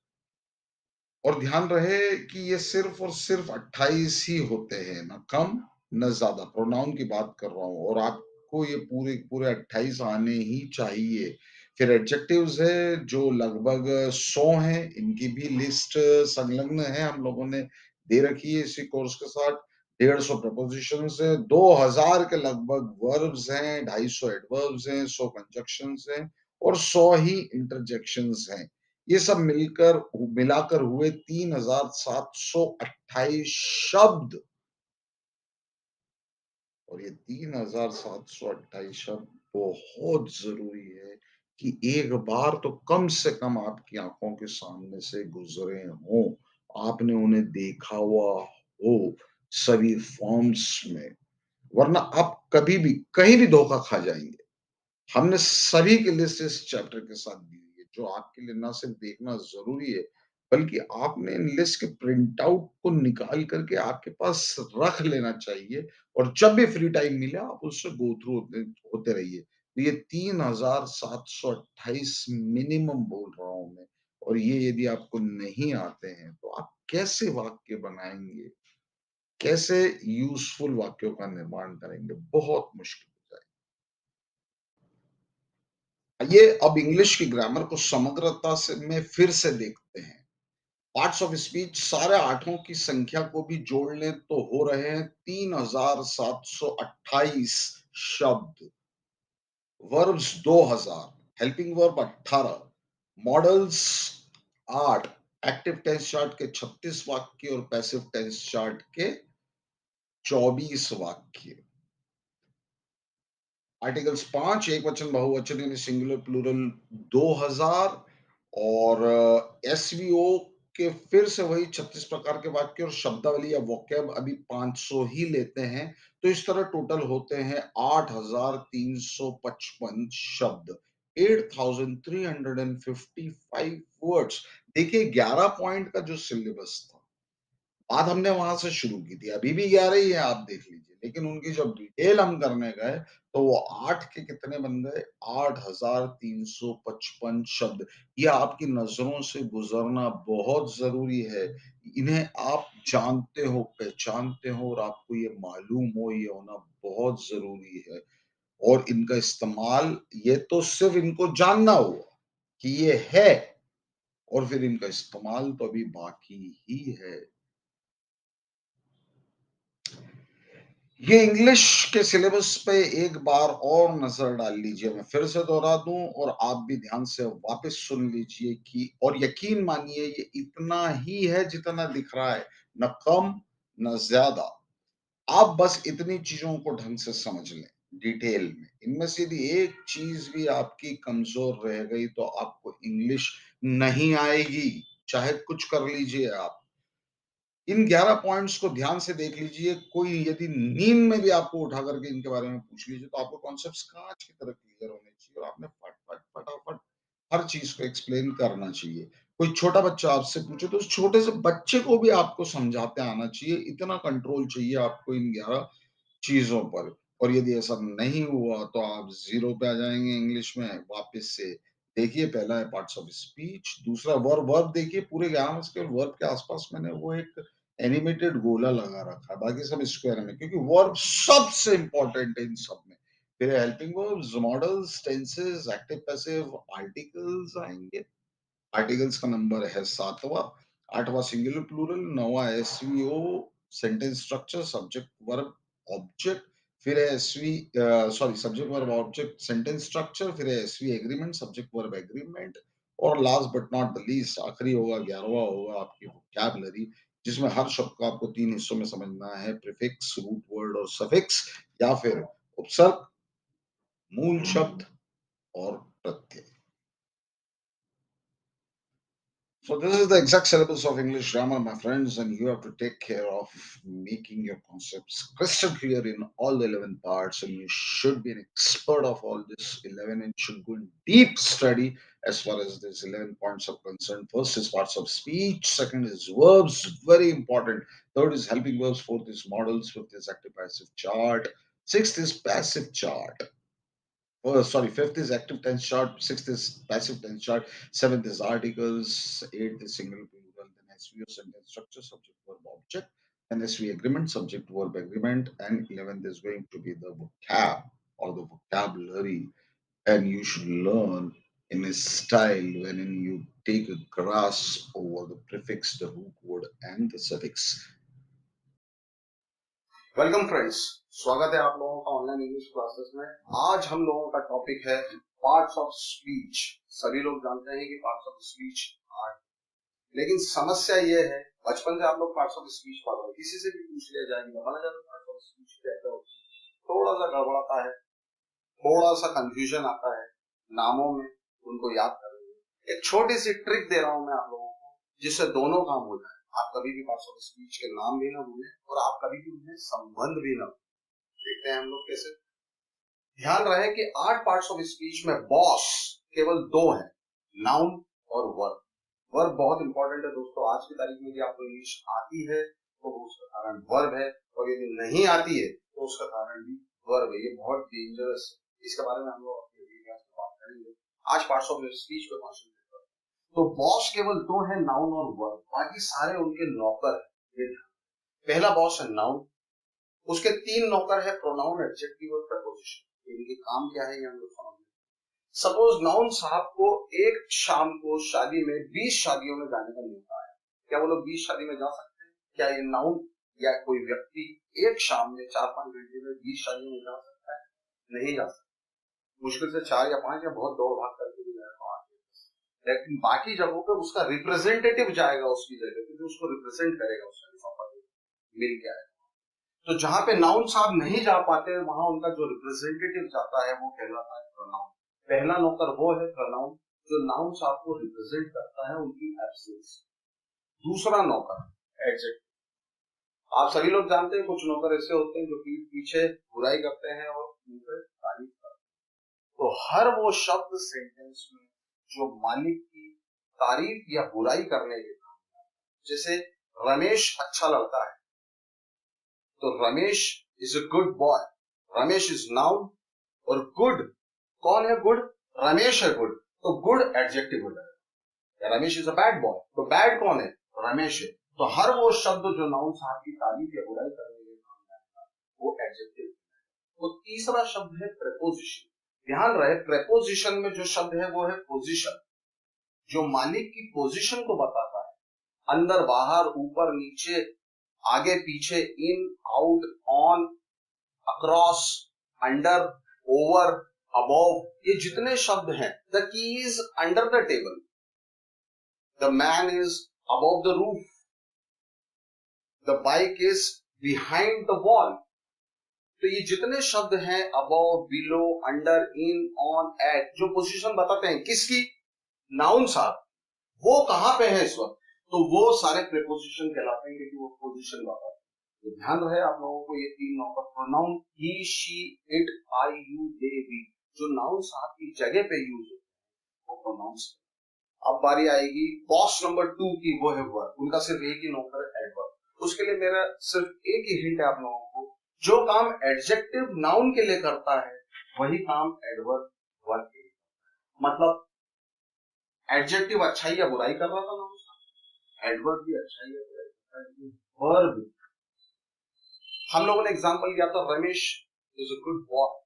Speaker 1: और ध्यान रहे कि ये सिर्फ़ और सिर्फ़ 28 ही होते हैं, ना कम, ना ज़्यादा। प्रोनाउन की बात कर रहा हूँ और आपको ये पूरे पूरे 28 आने ही चाहिए। फिर एडजेक्टिव्स है जो लगभग 100 हैं, इनकी भी लिस्ट संलग्न है, हम लोगों ने दे रखी है इसी कोर्स के साथ। 150 प्रीपोज़िशंस हैं, 2000 के लगभग वर्ब्स हैं, 250 एडवर्ब्स हैं, 100 कंजंक्शंस हैं और 100 ही इंटरजेक्शंस हैं। ये सब मिलाकर हुए 3728 शब्द और ये 3728 शब्द बहुत ज़रूरी है कि एक बार तो कम से कम आपकी आँखों के सामने से गुज़रे हों। आपने उन्हें देखा हुआ हो सभी फ़ॉर्म्स में, वरना आप कभी भी, कहीं भी धोखा खा जाएँगे। हमने सभी की लिस्ट इस चैप्टर के साथ दी हुई है, जो आपके लिए ना सिर्फ देखना ज़रूरी है, बल्कि आपने इन लिस्ट के प्रिंट आउट को निकाल कर के आपके पास रख लेना चाहिए और जब भी फ्री टाइम मिले आप उससे गो थ्रू होते होते रहिए। तो ये 3728 मिनिमम बोल रहा हूँ मैं और ये यदि आपको नहीं आते हैं, तो आप कैसे वाक्य बनाएँगे? कैसे यूज़फुल वाक्यों का निर्माण करेंगे? बहुत मुश्किल हो जाएगा। आइए अब इंग्लिश की ग्रामर को समग्रता से में फिर से देखते हैं। पार्ट्स ऑफ स्पीच सारे आठों की संख्या को भी जोड़ लें तो हो रहे हैं 3728 शब्द। Verbs 2000, helping verb 18, modals 8, active tense chart के 36 वाक्य और पैसिव टेंस चार्ट के 24 वाक्य। आर्टिकल्स 5 एकवचन, बहुवचन यानी सिंगुलर, प्लूरल 2000 और एसवीओ के फिर से वही 36 प्रकार के वाक्य और शब्दावली या वोकैब अभी 500 ही लेते हैं। तो इस तरह टोटल होते हैं 8355 शब्द, 8355 वर्ड्स। देखिए 11 पॉइंट का जो सिलेबस था, बात हमने वहाँ से शुरू की थी, अभी भी 11 ही है आप देख लीजिए, लेकिन उनकी जब डिटेल हम करने गए, तो वो 8 के कितने बन गए 8355 शब्द। ये आपकी नज़रों से गुज़रना बहुत ज़रूरी है। इन्हें आप जानते हो, पहचानते हो और आपको ये मालूम हो, ये होना बहुत ज़रूरी है। और इनका इस्तेमाल ये तो सिर्फ़ इनको जानना हुआ कि ये है और फिर इनका इस्तेमाल तो अभी बाकी ही है। ये इंग्लिश के सिलेबस पे एक बार और नज़र डाल लीजिए, मैं फिर से दोहरा दूँ और आप भी ध्यान से वापस सुन लीजिए कि और यकीन मानिए ये इतना ही है जितना दिख रहा है, ना कम, ना ज़्यादा। आप बस इतनी चीज़ों को ढंग से समझ लें, डिटेल में। इनमें से यदि एक चीज़ भी आपकी कमज़ोर रह गई तो आपको इंग्लिश नहीं आएगी, चाहे कुछ कर लीजिए आप। इन 11 पॉइंट्स को ध्यान से देख लीजिए, कोई यदि नींद में भी आपको उठा करके इनके बारे में पूछ लीजिए, तो आपको कॉन्सेप्ट्स काँच की तरह क्लियर होने चाहिए और आपने फट-फट, फटाफट हर चीज़ को एक्सप्लेन करना चाहिए। कोई छोटा बच्चा आपसे पूछे, तो उस छोटे से बच्चे को भी आपको समझाते आना चाहिए, इतना कंट्रोल चाहिए आपको इन 11 चीज़ों पर। और यदि ऐसा नहीं हुआ तो आप ज़ीरो पे आ जाएँगे इंग्लिश में वापस से। देखिए पहला है पार्ट्स ऑफ स्पीच, दूसरा वर्ब, वर्ब देखिए पूरे ग्रामर के वर्ब के आस-पास मैंने वो एक एनिमेटेड गोला लगा रखा है, बाकी सब स्क्वायर में क्योंकि वर्ब सबसे इम्पोर्टेंट है इन सब में। फिर helping verbs, modals, tenses, active passive, articles आएँगे। आर्टिकल्स का नंबर है 7वाँ, 8वाँ सिंगुलर प्लूरल, 9वाँ SVO, sentence structure, subject verb object, फिर है subject verb object sentence structure, फिर है SV agreement, subject verb agreement और last but not the least आखिरी होगा 11वां होगा आपकी वोकैब्युलरी जिसमें हर शब्द को आपको 3 हिस्सों में समझना है, प्रीफिक्स, रूट वर्ड और सफिक्स या फिर उपसर्ग, मूल शब्द और प्रत्यय। So this is the exact syllabus of English grammar, my friends, and you have to take care of making your concepts crystal clear in all the 11 parts. And you should be an expert of all this 11 and should go in deep study as far as these 11 points are concerned. First is parts of speech, second is verbs, very important. Third is helping verbs, fourth is models, fifth is active passive chart, sixth is passive chart. Oh, sorry, fifth is active tense chart, sixth is passive tense chart, seventh is articles, eighth is single plural, then SVO sentence structure, subject verb object, and SV agreement, subject verb agreement, and 11th is going to be the vocab or the vocabulary, and you should learn in a style wherein you take a grasp over the prefix, the root word, and the suffix.
Speaker 2: Welcome friends, स्वागत है आप लोगों का online English classes में। आज हम लोगों का टॉपिक है पार्ट्स ऑफ स्पीच। सभी लोग जानते हैं कि पार्ट्स ऑफ स्पीच आर्ट, लेकिन समस्या ये है बचपन से आप लोग पार्ट्स ऑफ स्पीच पढ़ रहे हो, किसी से भी पूछ लिया जाएगा बताना चाहते पार्ट्स ऑफ स्पीच कैसे होते हैं, थोड़ा सा गड़बड़ाता है, थोड़ा सा कंफ्यूजन आता है नामों में, उनको याद करने। एक छोटी सी ट्रिक दे रहा हूं मैं आप लोगों को जिससे दोनों काम हो जाए। आप कभी भी पार्ट्स ऑफ स्पीच के नाम भी ना भूलें और आप कभी भी उनमें संबंध भी ना भूलें। देखते हैं हम लोग कैसे। ध्यान रहे कि 8 पार्ट्स ऑफ स्पीच में बॉस केवल 2 है, नाउन और वर्ब। वर्ब बहुत इंपॉर्टेंट है दोस्तों, आज की तारीख में यदि आपको इंग्लिश आती है तो उसका कारण वर्ब है और यदि नहीं आती है तो उसका कारण भी वर्ब है। ये बहुत डेंजरस है, इसके बारे में हम लोग अपने वीडियो में बात करेंगे। आज पार्ट्स ऑफ स्पीच पे कॉन्सेंट्रेट तो बॉस केवल 2 है, नाउन और वर्ब, बाकी सारे उनके नौकर है। पहला बॉस है नाउन, उसके 3 नौकर है प्रोनाउन, एडजेक्टिव और प्रपोजिशन। इनके काम क्या है ये हम लोग समझेंगे। सपोज नाउन साहब को एक शाम को शादी में 20 शादियों में जाने का न्योता है, क्या वो लोग 20 शादी में जा सकते हैं? क्या ये नाउन या कोई व्यक्ति एक शाम में 4-5 घंटे में 20 शादियों में जा सकता है? नहीं जा सकता। मुश्किल से 4 या 5 या बहुत दौड़ भाग करके भी जाएगा, लेकिन बाकी जगहों पे उसका रिप्रेजेंटेटिव जाएगा उसकी जगह पे, जो उसको रिप्रेजेंट करेगा उसका मिल गया है। तो जहां पे नाउन साहब नहीं जा पाते वहां उनका जो रिप्रेजेंटेटिव जाता है वो कहलाता है प्रोनाउन। पहला नौकर वो है प्रोनाउन जो नाउन साहब को रिप्रेजेंट करता है उनकी एब्सेंस। दूसरा नौकर एडजेक्टिव। आप सभी लोग जानते हैं कुछ नौकर ऐसे होते हैं जो पीछे बुराई करते हैं और मुंह पे तारीफ करते हैं। तो हर वो शब्द सेंटेंस में जो मालिक की तारीफ या बुराई करने के काम, जैसे रमेश अच्छा लड़का है, तो Ramesh is a good boy, Ramesh is noun. और गुड, कौन है गुड? रमेश है गुड, तो गुड एडजेक्टिव हो जाएगा। Ramesh is a bad boy, तो बैड कौन है? रमेश है। तो हर वो शब्द जो नाउन साहब की तारीफ या बुराई करने के काम आएगा वो एडजेक्टिव। तो तीसरा शब्द है प्रेपोजिशन। ध्यान रहे, प्रेपोजिशन में जो शब्द है वो है पोजीशन, जो मालिक की पोजीशन को बताता है, अंदर बाहर, ऊपर नीचे, आगे पीछे, in out, on, across, under, over, above, ये जितने शब्द हैं। The key is under the table, the man is above the roof, the bike is behind the wall. तो ये जितने शब्द हैं, above, below, under, in, on, at, जो पोजीशन बताते हैं किसकी? नाउन साहब। वो कहां पे है इस वक्त? तो वो सारे प्रीपोजिशन कहलाते हैं, क्योंकि वो पोजीशन बताते हैं। तो ध्यान रहे आप लोगों को ये तीन pronoun he, she, it, I, you, they, we, जो नाउन साहब की जगह पे यूज होते हैं वो प्रोनाउंस। अब बारी आएगी बॉक्स नंबर 2 की, वो है वर्ब। उनका सिर्फ एक ही नौकर है, एडवर्ब। उसके लिए मेरा सिर्फ एक ही हिंट है आप लोगों को, जो काम एडजेक्टिव नाउन के लिए करता है वही काम एडवर्ब वर्ब के लिए। मतलब एडजेक्टिव अच्छाई या बुराई कर रहा था नाउन साहब, एडवर्ब भी अच्छाई या बुराई कर रहा है, वर्ब। हम लोगों ने एग्जांपल लिया था, Ramesh is a good boy.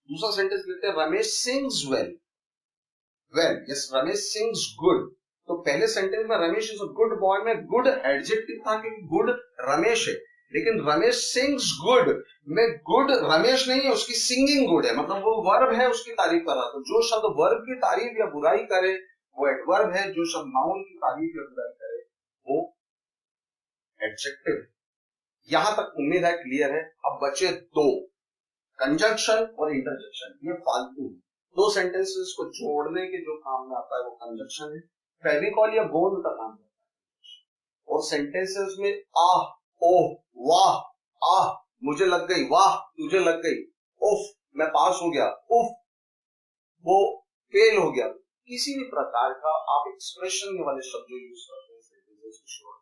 Speaker 2: दूसरा सेंटेंस लेते हैं, Ramesh sings well. Well, yes, Ramesh sings good. तो पहले सेंटेंस में Ramesh is a good boy में गुड एडजेक्टिव था क्योंकि गुड रमेश है, लेकिन रमेश सिंग्स गुड में गुड रमेश नहीं है, उसकी सिंगिंग गुड है, मतलब वो वर्ब है, उसकी तारीफ कर रहा। तो जो शब्द वर्ब की तारीफ या बुराई करे वो एडवर्ब है, जो शब्द नाउन की तारीफ या बुराई करे वो एडजेक्टिव है। यहां तक उम्मीद है क्लियर है। अब बचे दो, कंजंक्शन और इंटरजेक्शन। ये फालतू है, दो सेंटेंसेस को जोड़ने के जो काम में आता है वो कंजंक्शन है। फेविकॉल या गोंद का काम करता है। और सेंटेंसेस में आह, ओह, वाह, आह मुझे लग गई, वाह तुझे लग गई, उफ मैं पास हो गया, उफ वो फेल हो गया, किसी भी प्रकार का आप एक्सप्रेशन वाले शब्द जो यूज करते हैं सेंटेंसेस को छोड़,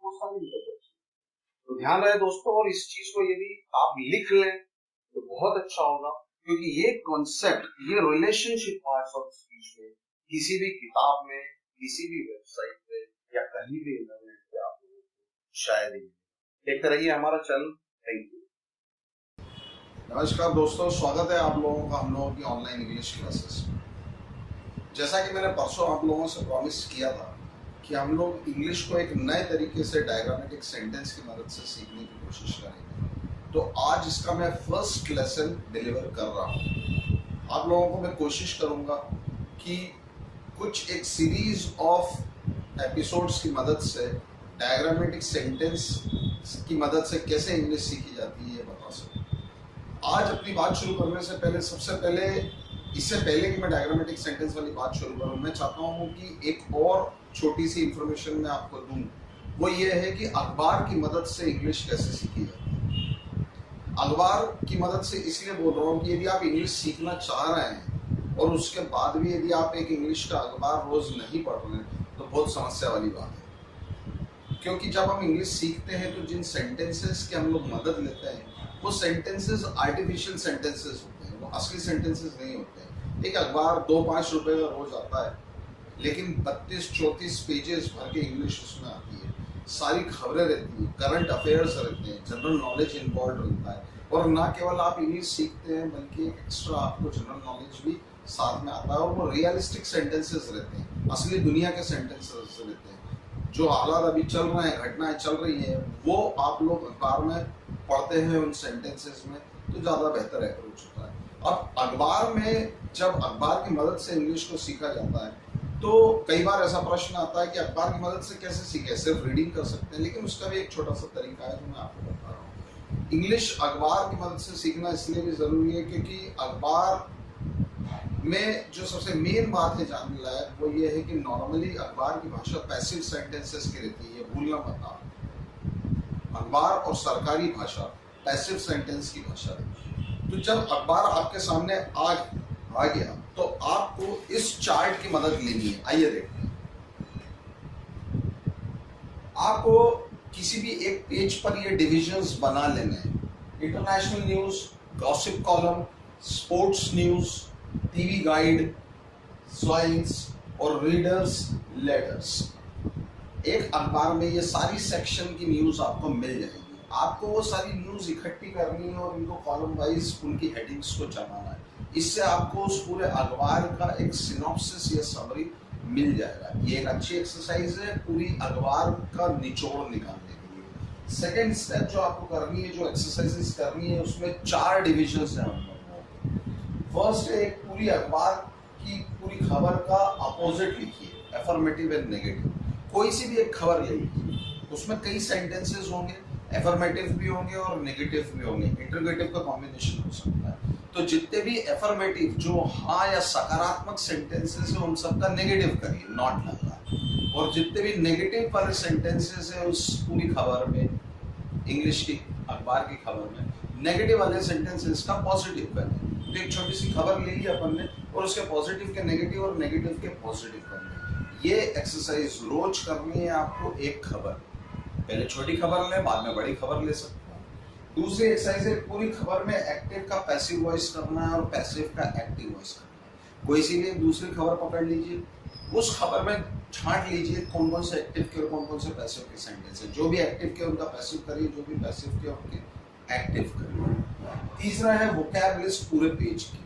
Speaker 2: वो सारे इंटरजेक्शन। तो ध्यान रहे दोस्तों, और इस चीज को यदि आप लिख लें तो बहुत अच्छा होगा, क्योंकि ये कॉन्सेप्ट, ये रिलेशनशिप पार्ट्स ऑफ स्पीच में किसी भी किताब में, किसी भी वेबसाइट पे या कहीं भी इंटरनेट पे आप लोगों को शायद ही देखते रहिए हमारा चैनल। Thank you.
Speaker 1: नमस्कार दोस्तों, स्वागत है आप लोगों का हम लोगों की ऑनलाइन इंग्लिश क्लासेस में। जैसा कि मैंने परसों आप लोगों से प्रॉमिस किया था कि हम लोग इंग्लिश को एक नए तरीके से डायग्रामेटिक सेंटेंस की मदद से सीखने की कोशिश करेंगे। तो आज इसका मैं फर्स्ट लेसन डिलीवर कर रहा हूँ। आप लोगों को मैं कोशिश करूँगा कि कुछ एक सीरीज ऑफ एपिसोड्स की मदद से डायग्रामेटिक सेंटेंस की मदद से कैसे इंग्लिश सीखी जाती है ये बता सकूँ। आज अपनी बात शुरू करने से पहले, सबसे पहले, इससे पहले कि मैं डायग्रामेटिक सेंटेंस वाली बात शुरू करूँ, मैं चाहता हूँ कि एक और छोटी सी इंफॉर्मेशन मैं आपको दूं। वो ये है कि अखबार की मदद से इंग्लिश कैसे सीखी जाती है। अखबार की मदद से इसलिए बोल रहा हूँ कि यदि आप इंग्लिश सीखना चाह रहे हैं और उसके बाद भी यदि आप एक इंग्लिश का अखबार रोज नहीं पढ़ रहे हैं तो बहुत समस्या वाली बात है। क्योंकि जब हम इंग्लिश सीखते हैं तो जिन सेंटेंसेस की हम लोग मदद लेते हैं वो सेंटेंसेस आर्टिफिशियल सेंटेंसेस होते हैं, वो असली सेंटेंसेस नहीं होते हैं। एक अखबार 2-5 रुपए का रोज आता है, लेकिन 32-34 पेजेस भर के इंग्लिश उसमें आती है, सारी खबरें रहती हैं, करंट अफेयर्स रहते हैं, जनरल नॉलेज इन्वॉल्व रहता है। और ना केवल आप इंग्लिश सीखते हैं बल्कि एक्स्ट्रा आपको जनरल नॉलेज भी साथ में आता है। और वो रियलिस्टिक सेंटेंसेस रहते हैं, असली दुनिया के सेंटेंसेस रहते हैं। जो हालात अभी चल रहे हैं, घटनाएं चल रही हैं, वो आप लोग अखबार में पढ़ते हैं उन सेंटेंसेस में, तो ज़्यादा बेहतर अप्रोच होता है। अब अखबार में जब अखबार की मदद से इंग्लिश को सीखा जाता है तो कई बार ऐसा प्रश्न आता है कि अखबार की मदद से कैसे सीखे, सिर्फ रीडिंग कर सकते हैं, लेकिन उसका भी एक छोटा सा तरीका है जो मैं आपको बता रहा हूँ। इंग्लिश अखबार की मदद से सीखना इसलिए भी ज़रूरी है क्योंकि अखबार में जो सबसे मेन बात है जानने लायक वो ये है कि नॉर्मली अखबार की भाषा पैसिव सेंटेंसेस की रहती है, भूलना मत आप। अखबार और सरकारी भाषा पैसिव सेंटेंस की भाषा है। तो जब अखबार आपके सामने आ गया तो आपको इस चार्ट की मदद लेनी है। आइए देखते हैं।
Speaker 2: आपको किसी भी एक पेज पर ये डिविजन्स बना लेने हैं। International news, gossip column, sports news, TV guide, science और रीडर्स लेटर्स। एक अखबार में ये सारी सेक्शन की न्यूज आपको मिल जाएगी। आपको वो सारी न्यूज इकट्ठी करनी है और इनको कॉलम वाइज उनकी हेडिंग्स को चलाना है। इससे आपको उस पूरे अखबार का एक सिनॉप्सिस या समरी मिल जाएगा। ये एक अच्छी एक्सरसाइज है पूरी अखबार का निचोड़ निकालने के लिए। सेकेंड स्टेप जो आपको करनी है, जो एक्सरसाइजेस करनी है, उसमें 4 डिविजन्स हैं हम लोगों को। फर्स्ट है, एक पूरी अखबार की पूरी खबर का अपोजिट लिखिए, एफर्मेटिव एंड नेगेटिव। कोई सी भी एक खबर ले लीजिए, उसमें कई सेंटेंसेस होंगे, एफर्मेटिव भी होंगे और नेगेटिव भी होंगे, इंटरोगेटिव का कॉम्बिनेशन हो सकता है। तो जितने भी एफर्मेटिव जो हाँ या सकारात्मक सेंटेंसेस है उन सबका नेगेटिव करिए, नॉट लगा। और जितने भी नेगेटिव वाले सेंटेंसेस है उस पूरी खबर में, इंग्लिश की अखबार की खबर में, नेगेटिव वाले सेंटेंसेस का पॉजिटिव करिए। तो एक छोटी सी खबर ले ली अपन ने और उसके पॉजिटिव के नेगेटिव और नेगेटिव के पॉजिटिव करने। ये एक्सरसाइज रोज करनी है आपको। एक खबर, पहले छोटी खबर ले, बाद में बड़ी खबर ले सकते हैं। दूसरी एक्सरसाइज है, पूरी खबर में एक्टिव का पैसिव वॉइस करना है और पैसिव का एक्टिव वॉइस करना है। कोई सी भी दूसरी खबर पकड़ लीजिए, उस खबर में छांट लीजिए कौन कौन से एक्टिव के और कौन कौन से पैसिव के सेंटेंस है। जो भी एक्टिव के उनका पैसिव करिए, जो भी पैसिव के उनके एक्टिव करिए। तीसरा है वोकैब लिस्ट पूरे पेज की।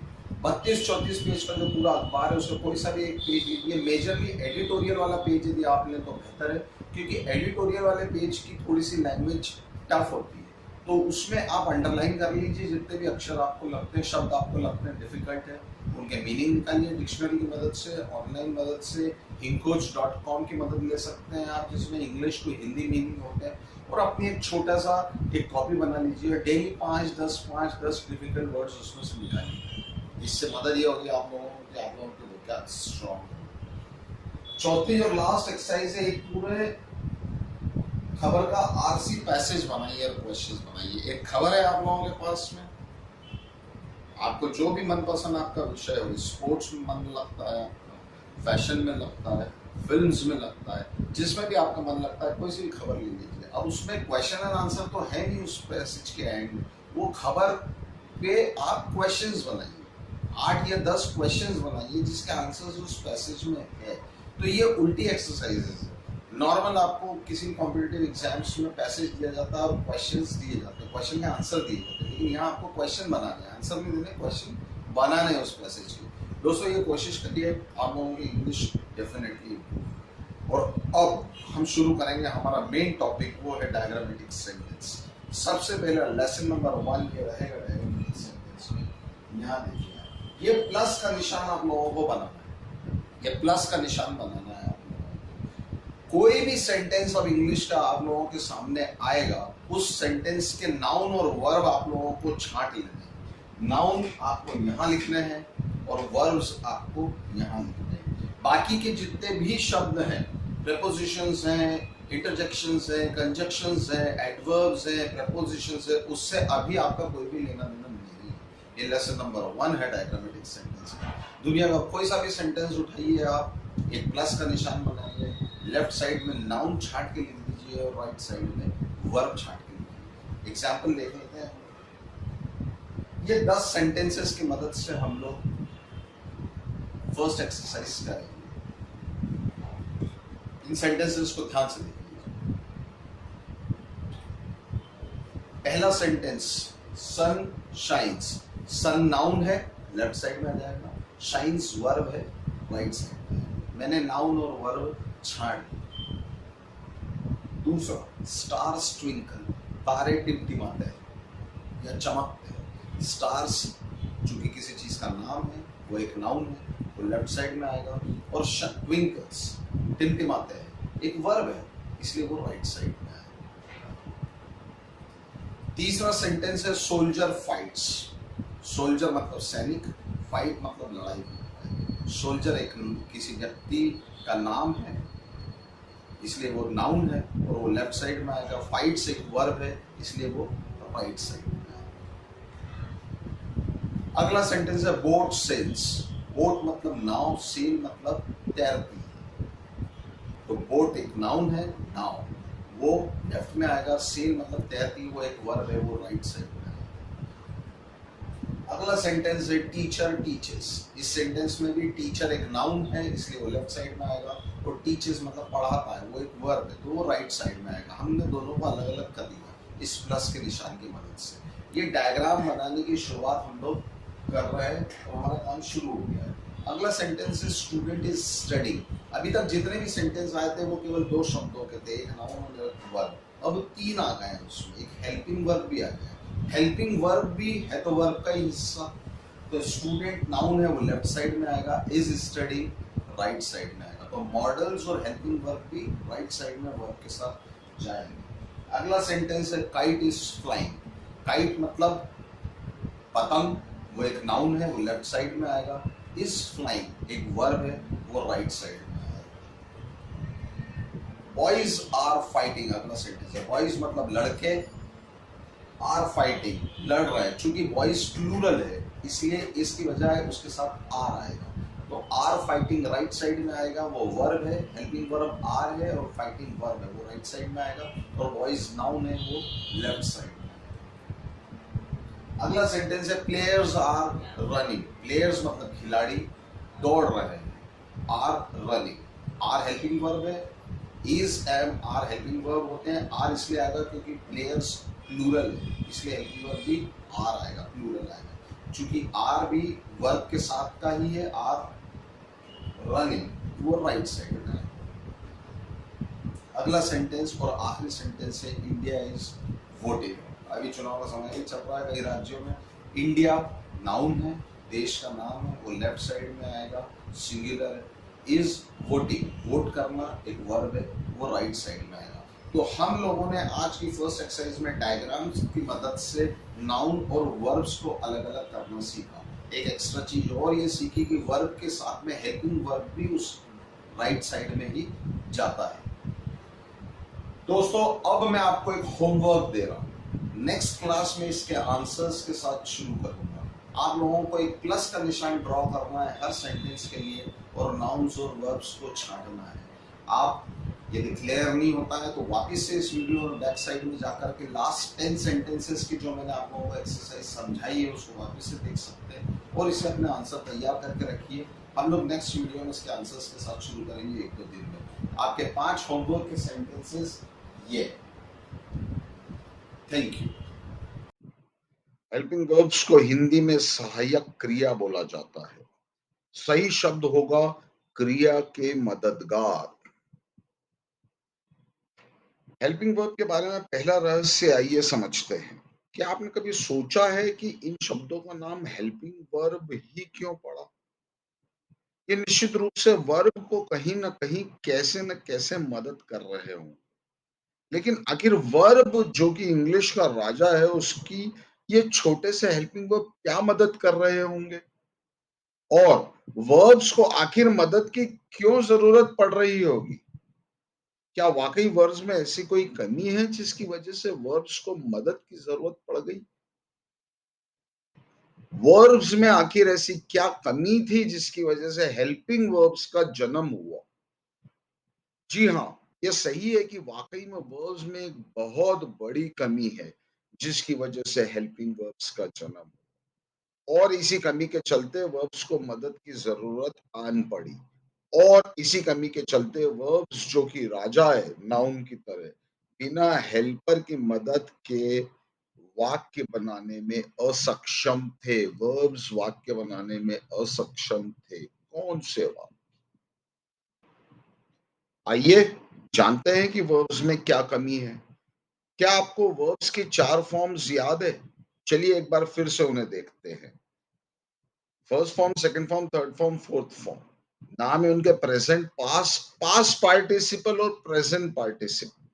Speaker 2: 32-34 पेज का जो पूरा अखबार है उसका कोई सा भी एक पेज लीजिए। मेजरली एडिटोरियल वाला पेज यदि आप लें तो बेहतर है, क्योंकि एडिटोरियल वाले पेज की थोड़ी सी लैंग्वेज टफ होती है। तो उसमें आप अंडरलाइन कर लीजिए जितने भी अक्षर आपको लगते हैं, शब्द आपको लगते हैं डिफिकल्ट है, उनके मीनिंग निकालिए डिक्शनरी की मदद से, ऑनलाइन मदद से। हिंकोच.com की मदद ले सकते हैं आप, जिसमें इंग्लिश टू हिंदी मीनिंग होते हैं। और अपनी एक छोटा सा एक कॉपी बना लीजिए, डेली 5-10 डिफिकल्ट वर्ड्स उसमें से निकालिए। इससे मदद ये होगी आप लोगों को कि आप लोगों के वोकैब स्ट्रॉन्ग। चौथी और लास्ट एक्सरसाइज है, एक पूरे खबर का आरसी पैसेज बनाइए और क्वेश्चंस बनाइए। एक खबर है आप लोगों के पास में, आपको जो भी मनपसंद आपका विषय हो, स्पोर्ट्स में मन लगता है, फैशन में लगता है, फिल्म्स में लगता है, जिसमें भी आपका मन लगता है, कोई सी भी खबर ले लीजिए। अब उसमें क्वेश्चन एंड आंसर तो है नहीं उस पैसेज के एंड, वो खबर पे आप क्वेश्चंस बनाइए, 8 या 10 क्वेश्चंस बनाइए जिसके आंसर्स उस पैसेज में है। तो ये उल्टी एक्सरसाइजेज है। नॉर्मल आपको किसी कॉम्पिटिटिव एग्जाम्स में पैसेज दिया जाता है और क्वेश्चंस दिए जाते हैं, क्वेश्चन के आंसर दिए जाते हैं, लेकिन यहाँ आपको क्वेश्चन बनाने हैं, आंसर नहीं देने, क्वेश्चन बनाने हैं उस पैसेज के। दोस्तों ये कोशिश करिए, आप लोगों की इंग्लिश डेफिनेटली। और अब हम शुरू करेंगे हमारा मेन टॉपिक, वो है डायग्रामेटिक सेंटेंस। सबसे पहला लेसन नंबर 1 ये रहेगा डायग्रामेटिक सेंटेंस में। यहाँ देखिए, ये प्लस का निशान आप लोगों को बनाना है, ये प्लस का निशान बनाना है। कोई भी सेंटेंस अब इंग्लिश का आप लोगों के सामने आएगा, उस सेंटेंस के नाउन और वर्ब आप लोगों को छांट लेने हैं। नाउन आपको यहाँ लिखने हैं और वर्ब्स आपको यहाँ लिखने हैं। बाकी के जितने भी शब्द हैं, प्रेपोजिशंस हैं, इंटरजेक्शंस हैं, कंजक्शंस हैं, एडवर्ब्स हैं, प्रेपोजिशंस हैं, उससे अभी आपका कोई भी लेना देना नहीं है। ये लेसन नंबर 1 है डायग्रामेटिक सेंटेंस। दुनिया का कोई सा भी सेंटेंस उठाइए, आप एक प्लस का निशान बनाइए, लेफ्ट साइड में नाउन छाट के लिख दीजिए और राइट साइड में वर्ब छाट के लिखिए। एग्जाम्पल देख लेते हैं। ये 10 सेंटेंसेस की मदद से हम लोग फर्स्ट एक्सरसाइज करेंगे। इन सेंटेंसेस को ध्यान से देखिए। पहला सेंटेंस, सन शाइन्स। सन नाउन है, लेफ्ट साइड में आ जाएगा, शाइन्स वर्ब है, राइट साइड में। मैंने नाउन और वर्ब छाट। दूसरा, स्टार्स ट्विंकल, तारे टिमटिमाते हैं या चमकते हैं। स्टार्स जो कि किसी चीज का नाम है, वो एक नाउन है, वो लेफ्ट साइड में आएगा। और ट्विंकल्स, टिमटिमाते हैं, एक वर्ब है, इसलिए वो राइट साइड में आएगा। तीसरा सेंटेंस है, सोल्जर फाइट्स। सोल्जर मतलब सैनिक, फाइट मतलब लड़ाई। सोल्जर एक किसी व्यक्ति का नाम है, इसलिए वो नाउन है और वो लेफ्ट साइड में आएगा। फाइट्स एक वर्ब है, इसलिए वो राइट साइड में आएगा। अगला सेंटेंस है, बोट सेल्स। बोट मतलब नाव, सेल मतलब तैरती है। तो बोट एक नाउन है, नाव, वो लेफ्ट में आएगा। सेल मतलब तैरती, वो एक वर्ब है, वो राइट साइड में आएगा। अगला सेंटेंस है टीचर टीचेस। इस सेंटेंस में भी टीचर एक नाउन है, इसलिए वो लेफ्ट साइड में आएगा, और टीचेस मतलब पढ़ाता है, वो एक वर्ब है, तो वो राइट साइड में आएगा। हमने दोनों को अलग अलग कर दिया इस प्लस के निशान की मदद से। ये डायग्राम बनाने की शुरुआत हम लोग कर रहे हैं और हमारा काम शुरू हो गया है। अगला सेंटेंस है स्टूडेंट इज स्टडिंग। अभी तक जितने भी सेंटेंस आए थे वो केवल दो शब्दों के थे, एक नाउन और एक वर्ब। अब तीन आ गए हैं उसमें, एक हेल्पिंग वर्ब भी आ गया है। हेल्पिंग वर्ब भी है तो वर्ब का ही हिस्सा। तो स्टूडेंट नाउन है, वो लेफ्ट साइड में आएगा, इज स्टडिंग राइट साइड में आएगा। तो मॉडल्स और हेल्पिंग वर्ब भी राइट साइड में वर्ब के साथ जाएंगे। अगला सेंटेंस है काइट इज फ्लाइंग। काइट मतलब पतंग, वो एक नाउन है, वो लेफ्ट साइड में आएगा। इज फ्लाइंग एक वर्ब है, वो राइट साइड में आएगा। बॉयज आर फाइटिंग अगला सेंटेंस है। बॉयज मतलब लड़के, आर फाइटिंग लड़ रहे हैं। चूंकि बॉयज प्लूरल है इसलिए इसकी बजाय उसके साथ आर आएगा। तो आर फाइटिंग राइट साइड में आएगा, वो वर्ब है, हेल्पिंग वर्ब आर है और फाइटिंग वर्ब है, वो राइट साइड में आएगा। और बॉयज नाउन है, वो लेफ्ट साइड में। अगला सेंटेंस है प्लेयर्स आर रनिंग। प्लेयर्स मतलब खिलाड़ी दौड़ रहे हैं, are running. Are helping verb है, is am are helping verb होते हैं। आर इसलिए आएगा क्योंकि प्लेयर्स प्लूरल है, इसलिए हेल्पिंग वर्ब भी आर आएगा, प्लूरल आएगा। चूंकि आर भी वर्ब के साथ का ही है, आर रनिंग वो राइट साइड में है। अगला सेंटेंस और आखिरी सेंटेंस है इंडिया इज वोटिंग। अभी चुनाव का समय चल रहा है कई राज्यों में। इंडिया नाउन है, देश का नाम है, वो लेफ्ट साइड में आएगा, सिंगुलर है। इज वोटिंग वोट करना एक वर्ब है, वो राइट साइड में आएगा। तो हम लोगों ने आज की फर्स्ट एक्सरसाइज में डायग्राम्स की मदद से नाउन और वर्ब्स को अलग अलग करना सीखा। एक एक्स्ट्रा चीज और ये सीखी कि वर्ब के साथ में हेल्पिंग वर्ब भी उस राइट साइड में ही जाता है। दोस्तों अब मैं आपको एक होमवर्क दे रहा हूं, नेक्स्ट क्लास में इसके आंसर्स के साथ शुरू करूंगा। आप लोगों को एक प्लस का निशान ड्रॉ करना है हर सेंटेंस के लिए और नाउन्स और वर्ब्स को छांटना है। आप यदि क्लियर नहीं होता है तो वापस से इस वीडियो और बैक साइड में जाकर के लास्ट 10 सेंटेंसेस की जो मैंने आप लोगों को एक्सरसाइज समझाई है उसको वापस से देख सकते हैं और इसे अपने आंसर तैयार करके रखिए। हम लोग नेक्स्ट वीडियो में इसके आंसर्स के साथ शुरू करेंगे 1-2 दिन में। आपके 5 होमवर्क के सेंटेंसेस ये। Thank you.
Speaker 1: हेल्पिंग वर्ब्स को हिंदी में सहायक क्रिया बोला जाता है। सही शब्द होगा क्रिया के मददगार। हेल्पिंग वर्ब के बारे में पहला रहस्य आइए समझते हैं। क्या आपने कभी सोचा है कि इन शब्दों का नाम हेल्पिंग वर्ब ही क्यों पड़ा? ये निश्चित रूप से वर्ब को कहीं न कहीं कैसे न कैसे मदद कर रहे हों। लेकिन आखिर वर्ब जो कि इंग्लिश का राजा है, उसकी ये छोटे से हेल्पिंग वर्ब क्या मदद कर रहे होंगे? और वर्ब्स को आखिर मदद की क्यों ज़रूरत पड़ रही होगी? क्या वाक़ई वर्ब्स में ऐसी कोई कमी है जिसकी वजह से वर्ब्स को मदद की ज़रूरत पड़ गई? वर्ब्स में आखिर ऐसी क्या कमी थी जिसकी वजह से हेल्पिंग वर्ब्स का जन्म हुआ? जी हाँ, ये सही है कि वाक़ई में वर्ब्स में एक बहुत बड़ी कमी है, जिसकी वजह से हेल्पिंग वर्ब्स का जन्म हुआ और इसी कमी के चलते वर्ब्स को मदद की ज़रूरत आन पड़ी और इसी कमी के चलते वर्ब्स जो कि राजा है, नाउन की तरह, बिना हेल्पर की मदद के वाक्य बनाने में असक्षम थे। वर्ब्स वाक्य बनाने में असक्षम थे। कौन से वाक्य? आइए जानते हैं कि वर्ब्स में क्या कमी है। क्या आपको वर्ब्स की 4 फॉर्म्स याद है? चलिए एक बार फिर से उन्हें देखते हैं। First form, second form, third form, fourth form. नाम है उनके प्रेजेंट, पास्ट पार्टिसिपल और प्रेजेंट पार्टिसिपल।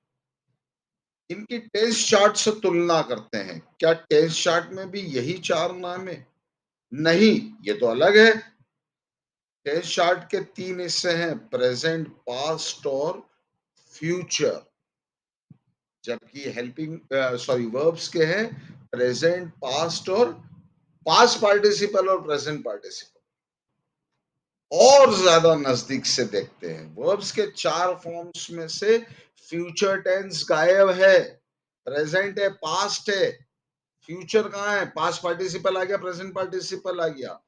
Speaker 1: इनकी टेंस चार्ट से तुलना करते हैं। क्या टेंस चार्ट में भी यही 4 नाम है? नहीं, ये तो अलग है। टेंस चार्ट के 3 हिस्से हैं, प्रेजेंट, पास्ट और फ्यूचर। जबकि वर्ब्स के हैं प्रेजेंट, पास्ट और पास्ट पार्टिसिपल और प्रेजेंट पार्टिसिपल। और ज्यादा नजदीक से देखते हैं। वर्ब्स के 4 फॉर्म्स में से फ्यूचर टेंस गायब है, प्रेजेंट है, पास्ट है, फ्यूचर कहाँ है? पास्ट पार्टिसिपल आ गया, प्रेजेंट पार्टिसिपल आ गया।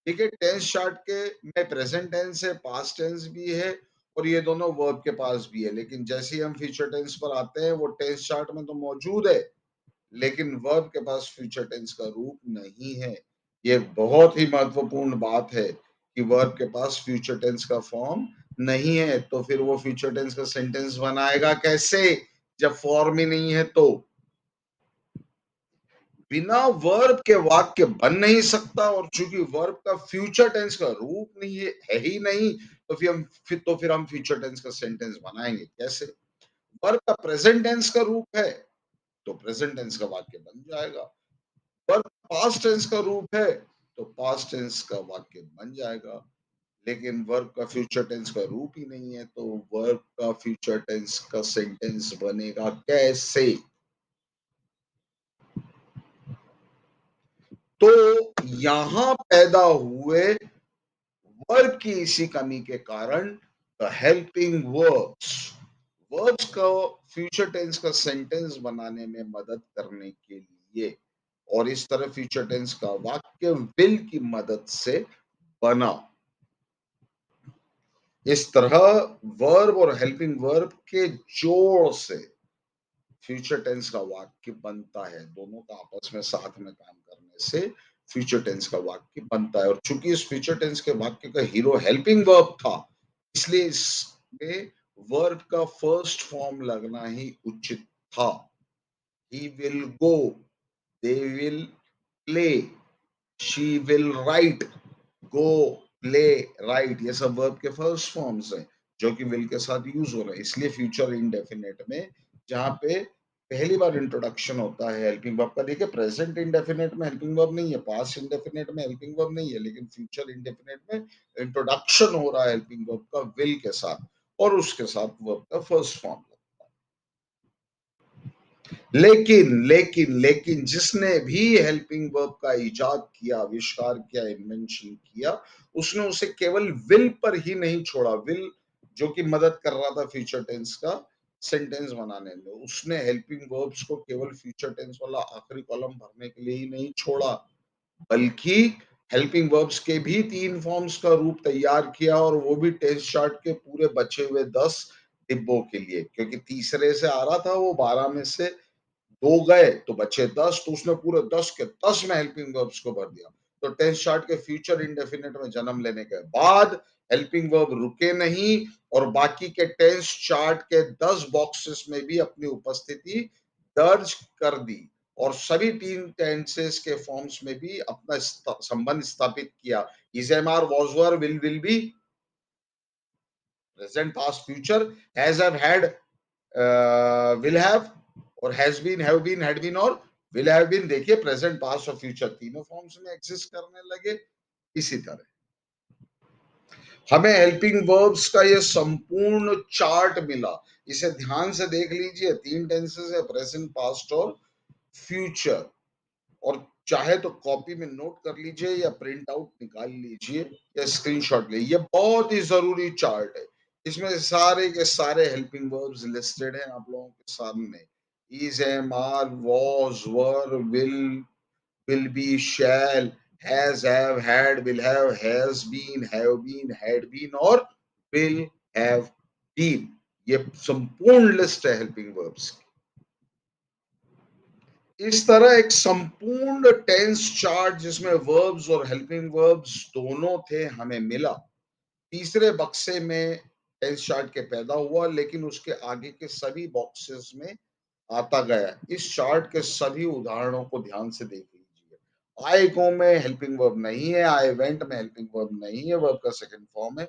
Speaker 1: ठीक है, टेंस चार्ट के में प्रेजेंट टेंस है, पास्ट टेंस भी है और ये दोनों वर्ब के पास भी है। लेकिन जैसे ही हम फ्यूचर टेंस पर आते हैं, वो टेंस चार्ट में तो मौजूद है, लेकिन वर्ब के पास फ्यूचर टेंस का रूप नहीं है। ये बहुत ही महत्वपूर्ण बात है कि वर्ब के पास फ्यूचर टेंस का फॉर्म नहीं है। तो फिर वो फ्यूचर टेंस का सेंटेंस बनाएगा कैसे जब फॉर्म ही नहीं है? तो बिना वर्ब के वाक्य बन नहीं सकता, और चूंकि वर्ब का फ्यूचर टेंस का रूप नहीं है ही नहीं, तो फिर हम फ्यूचर टेंस का सेंटेंस बनाएंगे कैसे? वर्ब का प्रेजेंट टेंस का रूप है तो प्रेजेंट टेंस का वाक्य बन जाएगा। वर्ब पास्ट टेंस का रूप है तो पास्ट टेंस का वाक्य बन जाएगा। लेकिन वर्ब का फ्यूचर टेंस का रूप ही नहीं है, तो वर्ब का फ्यूचर टेंस का सेंटेंस बनेगा कैसे? तो यहां पैदा हुए वर्ब की इसी कमी के कारण द हेल्पिंग वर्ब्स, वर्ब्स को फ्यूचर टेंस का सेंटेंस बनाने में मदद करने के लिए, और इस तरह फ्यूचर टेंस का वाक्य विल की मदद से बना। इस तरह वर्ब और हेल्पिंग वर्ब के जोड़ से फ्यूचर टेंस का वाक्य बनता है। दोनों का आपस में साथ में काम करने से फ्यूचर टेंस का वाक्य बनता है। और चूंकि इस फ्यूचर टेंस के वाक्य का हीरो हेल्पिंग वर्ब था, इसलिए इसमें वर्ब का फर्स्ट फॉर्म लगना ही उचित था। He will go, they will play, she will write, go, play, right, ये सब वर्ब के फर्स्ट फॉर्म्स हैं जो कि विल के साथ यूज हो रहे हैं। इसलिए फ्यूचर इंडेफिनेट में जहां पे पहली बार इंट्रोडक्शन होता है हेल्पिंग वर्ब का, देखिए प्रेजेंट इंडेफिनेट में हेल्पिंग वर्ब नहीं है, पास्ट इंडेफिनेट में हेल्पिंग वर्ब नहीं है, लेकिन फ्यूचर इंडेफिनेट में इंट्रोडक्शन हो रहा है हेल्पिंग वर्ब का विल के साथ, और उसके साथ वर्ब का फर्स्ट फॉर्म। लेकिन जिसने भी हेल्पिंग वर्ब का इजाद किया, आविष्कार किया, इन्वेंशन किया, उसने उसे केवल विल पर ही नहीं छोड़ा। विल जो कि मदद कर रहा था फ्यूचर टेंस का सेंटेंस बनाने में, उसने हेल्पिंग वर्ब्स को केवल फ्यूचर टेंस वाला आखिरी कॉलम भरने के लिए ही नहीं छोड़ा, बल्कि हेल्पिंग वर्ब्स के भी 3 फॉर्म्स का रूप तैयार किया, और वो भी टेंस चार्ट के पूरे बचे हुए 10 डिब्बों के लिए। क्योंकि तीसरे से आ रहा था वो 12 में से 2 गए तो बचे 10, तो उसने पूरे 10 के 10 में हेल्पिंग वर्ब्स को भर दिया। तो टेंस चार्ट के फ्यूचर इंडेफिनिट में जन्म लेने के बाद हेल्पिंग वर्ब रुके नहीं, और बाकी के टेंस चार्ट के 10 बॉक्सेस में भी अपनी उपस्थिति दर्ज कर दी, और सभी 3 टेंसेस के फॉर्म्स में भी अपना संबंध स्थापित किया। Is, am, are, was, were, will be, present, past, future, has, have, had, will have, और has been, have been, had been और विल हैव बीन, देखिए प्रेजेंट, पास्ट और फ्यूचर तीनों फॉर्म्स में एग्जिस्ट करने लगे। इसी तरह हमें हेल्पिंग वर्ब्स का ये संपूर्ण चार्ट मिला। इसे ध्यान से देख लीजिए, 3 टेंसेस है, प्रेजेंट, पास्ट और फ्यूचर। और चाहे तो कॉपी में नोट कर लीजिए या प्रिंट आउट निकाल लीजिए या स्क्रीनशॉट ले, ये बहुत ही जरूरी चार्ट है। इसमें सारे के सारे हेल्पिंग वर्ब्स लिस्टेड हैं आप लोगों के सामने। Is, am, are, was, were, will be, shall, has, have, had, will have, have been, had been और विल हैव बीन। ये संपूर्ण लिस्ट है हेल्पिंग वर्ब्स की। इस तरह एक संपूर्ण टेंस चार्ट जिसमें वर्ब्स और हेल्पिंग वर्ब्स दोनों थे हमें मिला। तीसरे बक्से में टेंस चार्ट के पैदा हुआ, लेकिन उसके आगे के सभी बॉक्सेस में आता गया। इस चार्ट के सभी उदाहरणों को ध्यान से देख लीजिए। आई गो में हेल्पिंग वर्ब नहीं है, आई वेंट में हेल्पिंग वर्ब नहीं है, वर्ब का सेकंड फॉर्म है।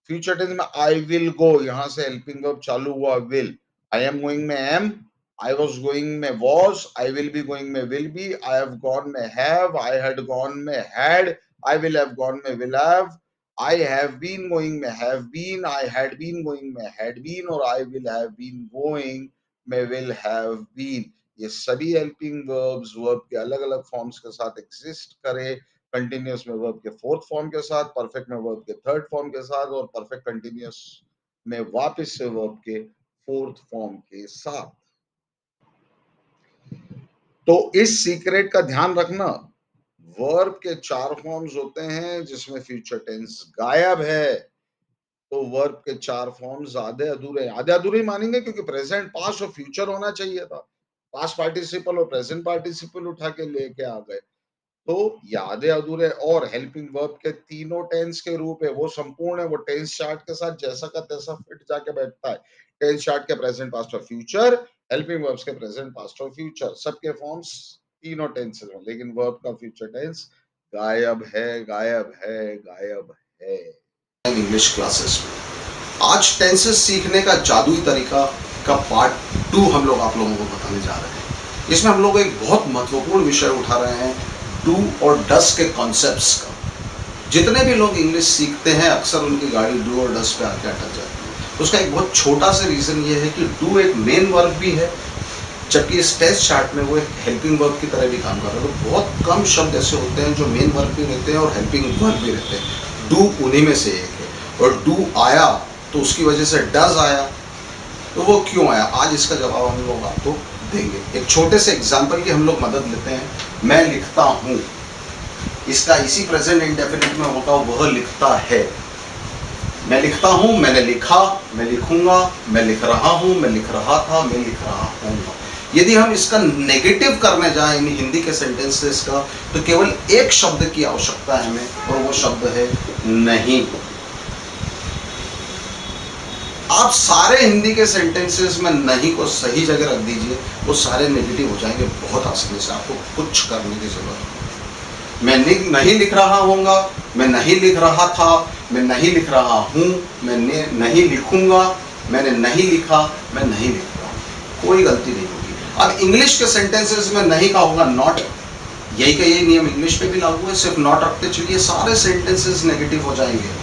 Speaker 1: फ्यूचर टेंस में आई विल गो, यहां से हेल्पिंग वर्ब चालू हुआ विल। आई एम गोइंग में एम, आई वॉज गोइंग में was, I will be going में will be, I have gone में हैव, आई हैड गॉन में had, I will have gone में will have, I have been going में have been, I had been going में had been, और I will have been going में will have been. ये सभी helping verbs verb के अलग अलग फॉर्म्स के साथ एग्जिस्ट करे, कंटिन्यूअस में वर्ब के फोर्थ फॉर्म के साथ, परफेक्ट में वर्ब के थर्ड फॉर्म के साथ और परफेक्ट कंटिन्यूअस में वापस से वर्ब के फोर्थ फॉर्म के साथ। तो इस सीक्रेट का ध्यान रखना, वर्ब के 4 फॉर्म्स होते हैं जिसमें फ्यूचर टेंस गायब है। तो वर्ब के 4 फॉर्म्स आधे अधूरे मानेंगे क्योंकि प्रेजेंट, पास्ट और फ्यूचर होना चाहिए था। पास्ट पार्टिसिपल और प्रेजेंट पार्टिसिपल उठा के लेके आ गए। तो ये आधे अधूरे और हेल्पिंग वर्ब के तीनों टेंस के रूप है, वो संपूर्ण है, वो टेंस चार्ट के साथ जैसा का तैसा फिट जाके बैठता है। टेंस चार्ट के प्रेजेंट, पास्ट और फ्यूचर, हेल्पिंग वर्ब्स के प्रेजेंट, पास्ट और फ्यूचर, सबके फॉर्म्स तीनों टेंसेस में, लेकिन वर्ब का फ्यूचर टेंस गायब है, गायब है, गायब है।
Speaker 2: इंग्लिश क्लासेस में आज टेंसेस सीखने का जादुई तरीका का पार्ट 2 हम लोग आप लोगों को बताने जा रहे हैं। इसमें हम लोग एक बहुत महत्वपूर्ण विषय उठा रहे हैं, डू और डस के कॉन्सेप्ट्स का। जितने भी लोग इंग्लिश सीखते हैं अक्सर उनकी गाड़ी डू और डस पे आके अटक जाती है। उसका एक बहुत छोटा सा रीज़न ये है कि डू एक मेन वर्ब भी है, जबकि इस टेस्ट चार्ट में वो एक हेल्पिंग वर्ब की तरह भी काम कर रहा है। तो बहुत कम शब्द ऐसे होते हैं जो मेन वर्ब भी रहते हैं और हेल्पिंग वर्ब भी रहते हैं। डू उन्हीं में से एक है। और डू आया तो उसकी वजह से डज आया। तो वो क्यों आया, आज इसका जवाब हम लोग आपको देंगे। एक छोटे से एग्जाम्पल की हम लोग मदद लेते हैं। मैं लिखता हूँ, इसका इसी प्रेजेंट इंडेफिनिट में होता वह लिखता है। मैं लिखता हूँ, मैंने लिखा, मैं लिखूंगा, मैं लिख रहा हूँ, मैं लिख रहा था, मैं लिख रहा हूँगा। यदि हम इसका नेगेटिव करने जाएं इन हिंदी के सेंटेंसेस का, तो केवल एक शब्द की आवश्यकता है हमें, और वो शब्द है नहीं। आप सारे हिंदी के सेंटेंसेस में नहीं को सही जगह रख दीजिए, वो सारे नेगेटिव हो जाएंगे बहुत आसानी से। आपको कुछ करने की जरूरत नहीं। मैं नहीं लिख रहा होऊंगा, मैं नहीं लिख रहा था, मैं नहीं लिख रहा हूँ, मैं नहीं लिखूंगा, मैंने नहीं लिखा, मैं नहीं लिख रहा हूँ। कोई गलती नहीं होगी। अब इंग्लिश के सेंटेंसेस में नहीं का होगा नॉट। यही का यही नियम इंग्लिश पे भी लागू है। सिर्फ नॉट रखते चलिए, सारे सेंटेंसेस नेगेटिव हो जाएंगे।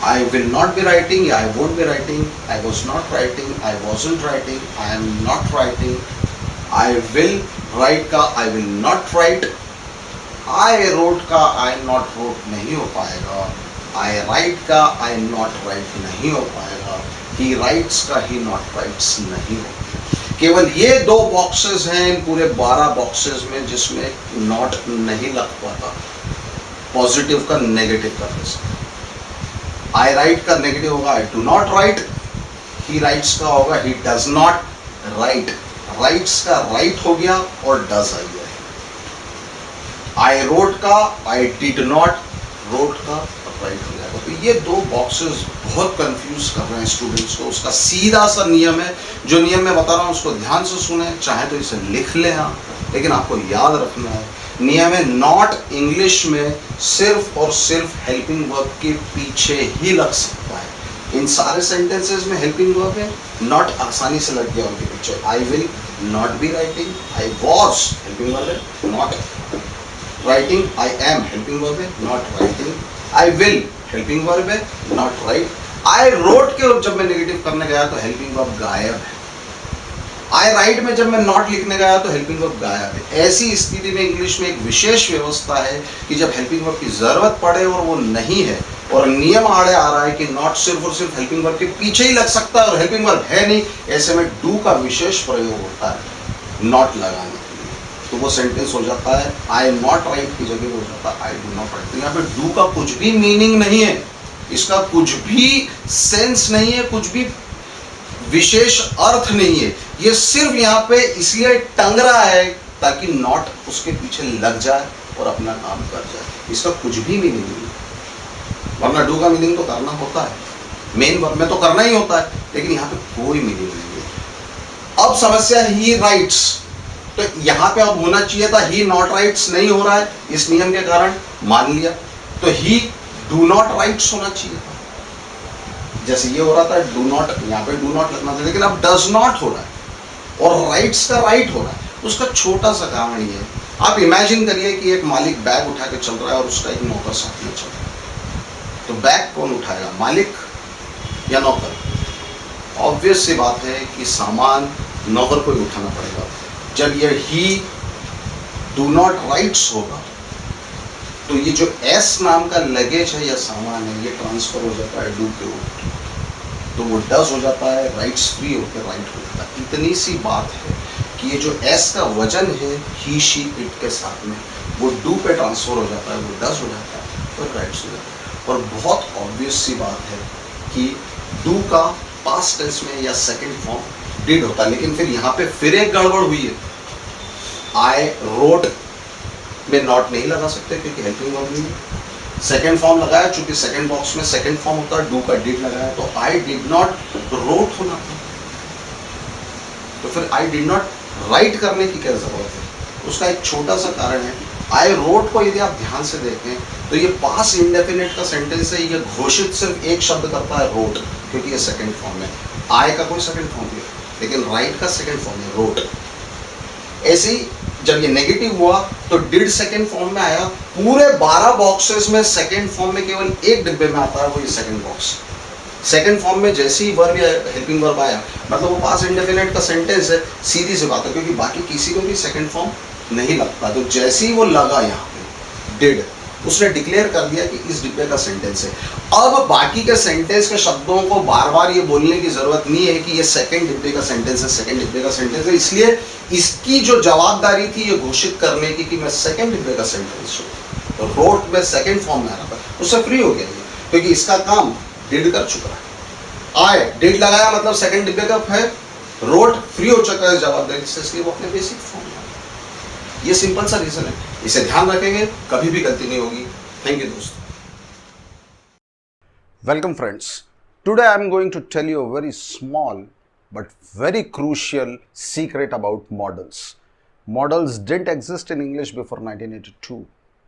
Speaker 2: I will not be writing, I won't be writing, I was not writing, I wasn't writing, I am not writing, I will write का I will not write, I wrote का I not wrote नहीं हो पाएगा, I write का I not write नहीं हो पाएगा, he writes का he not writes नहीं हो पाएगा। केवल ये 2 बॉक्सेस हैं इन पूरे 12 बॉक्सेस में जिसमें नॉट नहीं लग पाता, पॉजिटिव का नेगेटिव करने से। आई राइट का नेगेटिव होगा I do not right, he rights का होगा he does not right, rights का राइट हो गया और डज आ गया। आई रोट का आई डिड नॉट, रोट का राइट हो जाएगा। तो ये 2 बॉक्सेस बहुत कंफ्यूज कर रहे हैं स्टूडेंट्स को। उसका सीधा सा नियम है, जो नियम मैं बता रहा हूँ उसको ध्यान से सुने, चाहे तो इसे लिख लें हाँ, लेकिन आपको याद रखना है। नियम है, नॉट इंग्लिश में सिर्फ और सिर्फ हेल्पिंग वर्ब के पीछे ही लग सकता है। इन सारे सेंटेंसेस में हेल्पिंग वर्ब है, नॉट आसानी से लग गया उनके पीछे। I will not be writing, I was helping verb है, not writing, I am helping verb है, not writing, I will helping verb है, नॉट राइट। आई रोट के जब मैं नेगेटिव करने गया तो हेल्पिंग वर्ब गायब है। आई राइट में जब मैं नॉट लिखने गया तो हेल्पिंग वर्ब गायब है। ऐसी स्थिति में इंग्लिश में एक विशेष व्यवस्था है कि जब हेल्पिंग वर्ब की जरूरत पड़े और वो नहीं है, और नियम आड़े आ रहा है कि नॉट सिर्फ और सिर्फ हेल्पिंग वर्ब के पीछे ही लग सकता है और हेल्पिंग वर्ब है नहीं, ऐसे में डू का विशेष प्रयोग होता है नॉट लगाने के लिए। तो वो सेंटेंस हो जाता है आई नॉट राइट की जगह हो जाता है आई डू नॉट राइट। तो यहाँ पे डू का कुछ भी मीनिंग नहीं है, इसका कुछ भी सेंस नहीं है, कुछ भी विशेष अर्थ नहीं है। ये सिर्फ यहाँ पे इसलिए टंग रहा है ताकि नॉट उसके पीछे लग जाए और अपना काम कर जाए। इसका कुछ भी मीनिंग नहीं है। वरना डू का मीनिंग तो करना होता है, मेन वर्ब में तो करना ही होता है, लेकिन यहाँ पे कोई मीनिंग नहीं है। अब समस्या ही राइट्स, तो यहाँ पे अब होना चाहिए था ही नॉट राइट्स, नहीं हो रहा है इस नियम के कारण, मान लिया। तो ही डू नॉट राइट्स होना चाहिए था, जैसे ये हो रहा था डू नॉट, यहाँ पे डू नॉट लगना था, लेकिन अब डज नॉट हो रहा है और राइट्स का राइट हो रहा है। उसका छोटा सा कारण ये है, आप इमेजिन करिए कि एक मालिक बैग उठा के चल रहा है और उसका एक नौकर साथ में चल रहा है, तो बैग कौन उठाएगा, मालिक या नौकर? ऑब्वियस सी बात है कि सामान नौकर को ही उठाना पड़ेगा। जब ये ही डू नॉट राइट्स होगा तो ये जो एस नाम का लगेज है या सामान है, ये ट्रांसफर हो जाता है डू के ऊपर, तो वो डज हो जाता है, राइट्स फ्री होकर राइट हो जाता है। इतनी सी बात है कि ये जो एस का वजन है ही शी इट के साथ में, वो डू पे ट्रांसफर हो जाता है, वो डज हो जाता है और राइट्स हो जाता है। और बहुत ऑब्वियस सी बात है कि डू का पास्ट टेंस में या सेकंड फॉर्म डिड होता है, लेकिन फिर यहाँ पे फिर एक गड़बड़ हुई है। आई रोट में नॉट नहीं लगा सकते क्योंकि हेल्पिंग वर्ब नहीं है। सेकेंड फॉर्म लगाया, चूंकि सेकेंड बॉक्स में सेकेंड फॉर्म होता है, डू का डिड लगाया, तो आई डिड नॉट रोट होना था, तो फिर आई डिड नॉट राइट करने की क्या जरूरत है? उसका एक छोटा सा कारण है, आई रोट को यदि आप ध्यान से देखें तो ये पास इंडेफिनिट का सेंटेंस है, ये घोषित सिर्फ एक शब्द करता है रोट, क्योंकि ये सेकेंड फॉर्म है। आई का कोई सेकेंड फॉर्म नहीं है, लेकिन राइट का सेकेंड फॉर्म है रोट। ऐसे ही जब ये नेगेटिव हुआ तो डिड सेकंड फॉर्म में आया, पूरे 12 बॉक्सेस में सेकंड फॉर्म में केवल एक डिब्बे में आता है, वो ये सेकंड बॉक्स। सेकंड फॉर्म में जैसे ही वर्ब या हेल्पिंग वर्ब आया, मतलब वो पास इंडेफिनिट का सेंटेंस है, सीधी सी बात है, क्योंकि बाकी किसी को भी सेकंड फॉर्म नहीं लगता। तो जैसे ही वो लगा यहाँ पे डिड, उसने डिक्लेयर कर दिया कि इस डिब्बे का सेंटेंस है। अब बाकी के सेंटेंस के शब्दों को बार बार ये बोलने की जरूरत नहीं है कि ये सेकंड डिब्बे का सेंटेंस है, सेकंड डिब्बे का सेंटेंस है। इसलिए इसकी जो जवाबदारी थी ये घोषित करने की कि मैं सेकंड डिब्बे का सेंटेंस हूँ, तो रोट में सेकंड फॉर्म में आ रहा था, उससे फ्री हो गया ये, क्योंकि इसका काम डिड कर चुका है। आए डिड लगाया मतलब सेकंड डिब्बे का है, रोट फ्री हो चुका है जवाबदारी से, इसलिए वो अपने बेसिक फॉर्म में। ये सिंपल सा रीजन है, इसे ध्यान रखेंगे, कभी भी गलती नहीं होगी। थैंक यू दोस्तों।
Speaker 1: Welcome friends. Today I am going to tell you a very small but very crucial secret about modals. Modals didn't exist in English before 1982.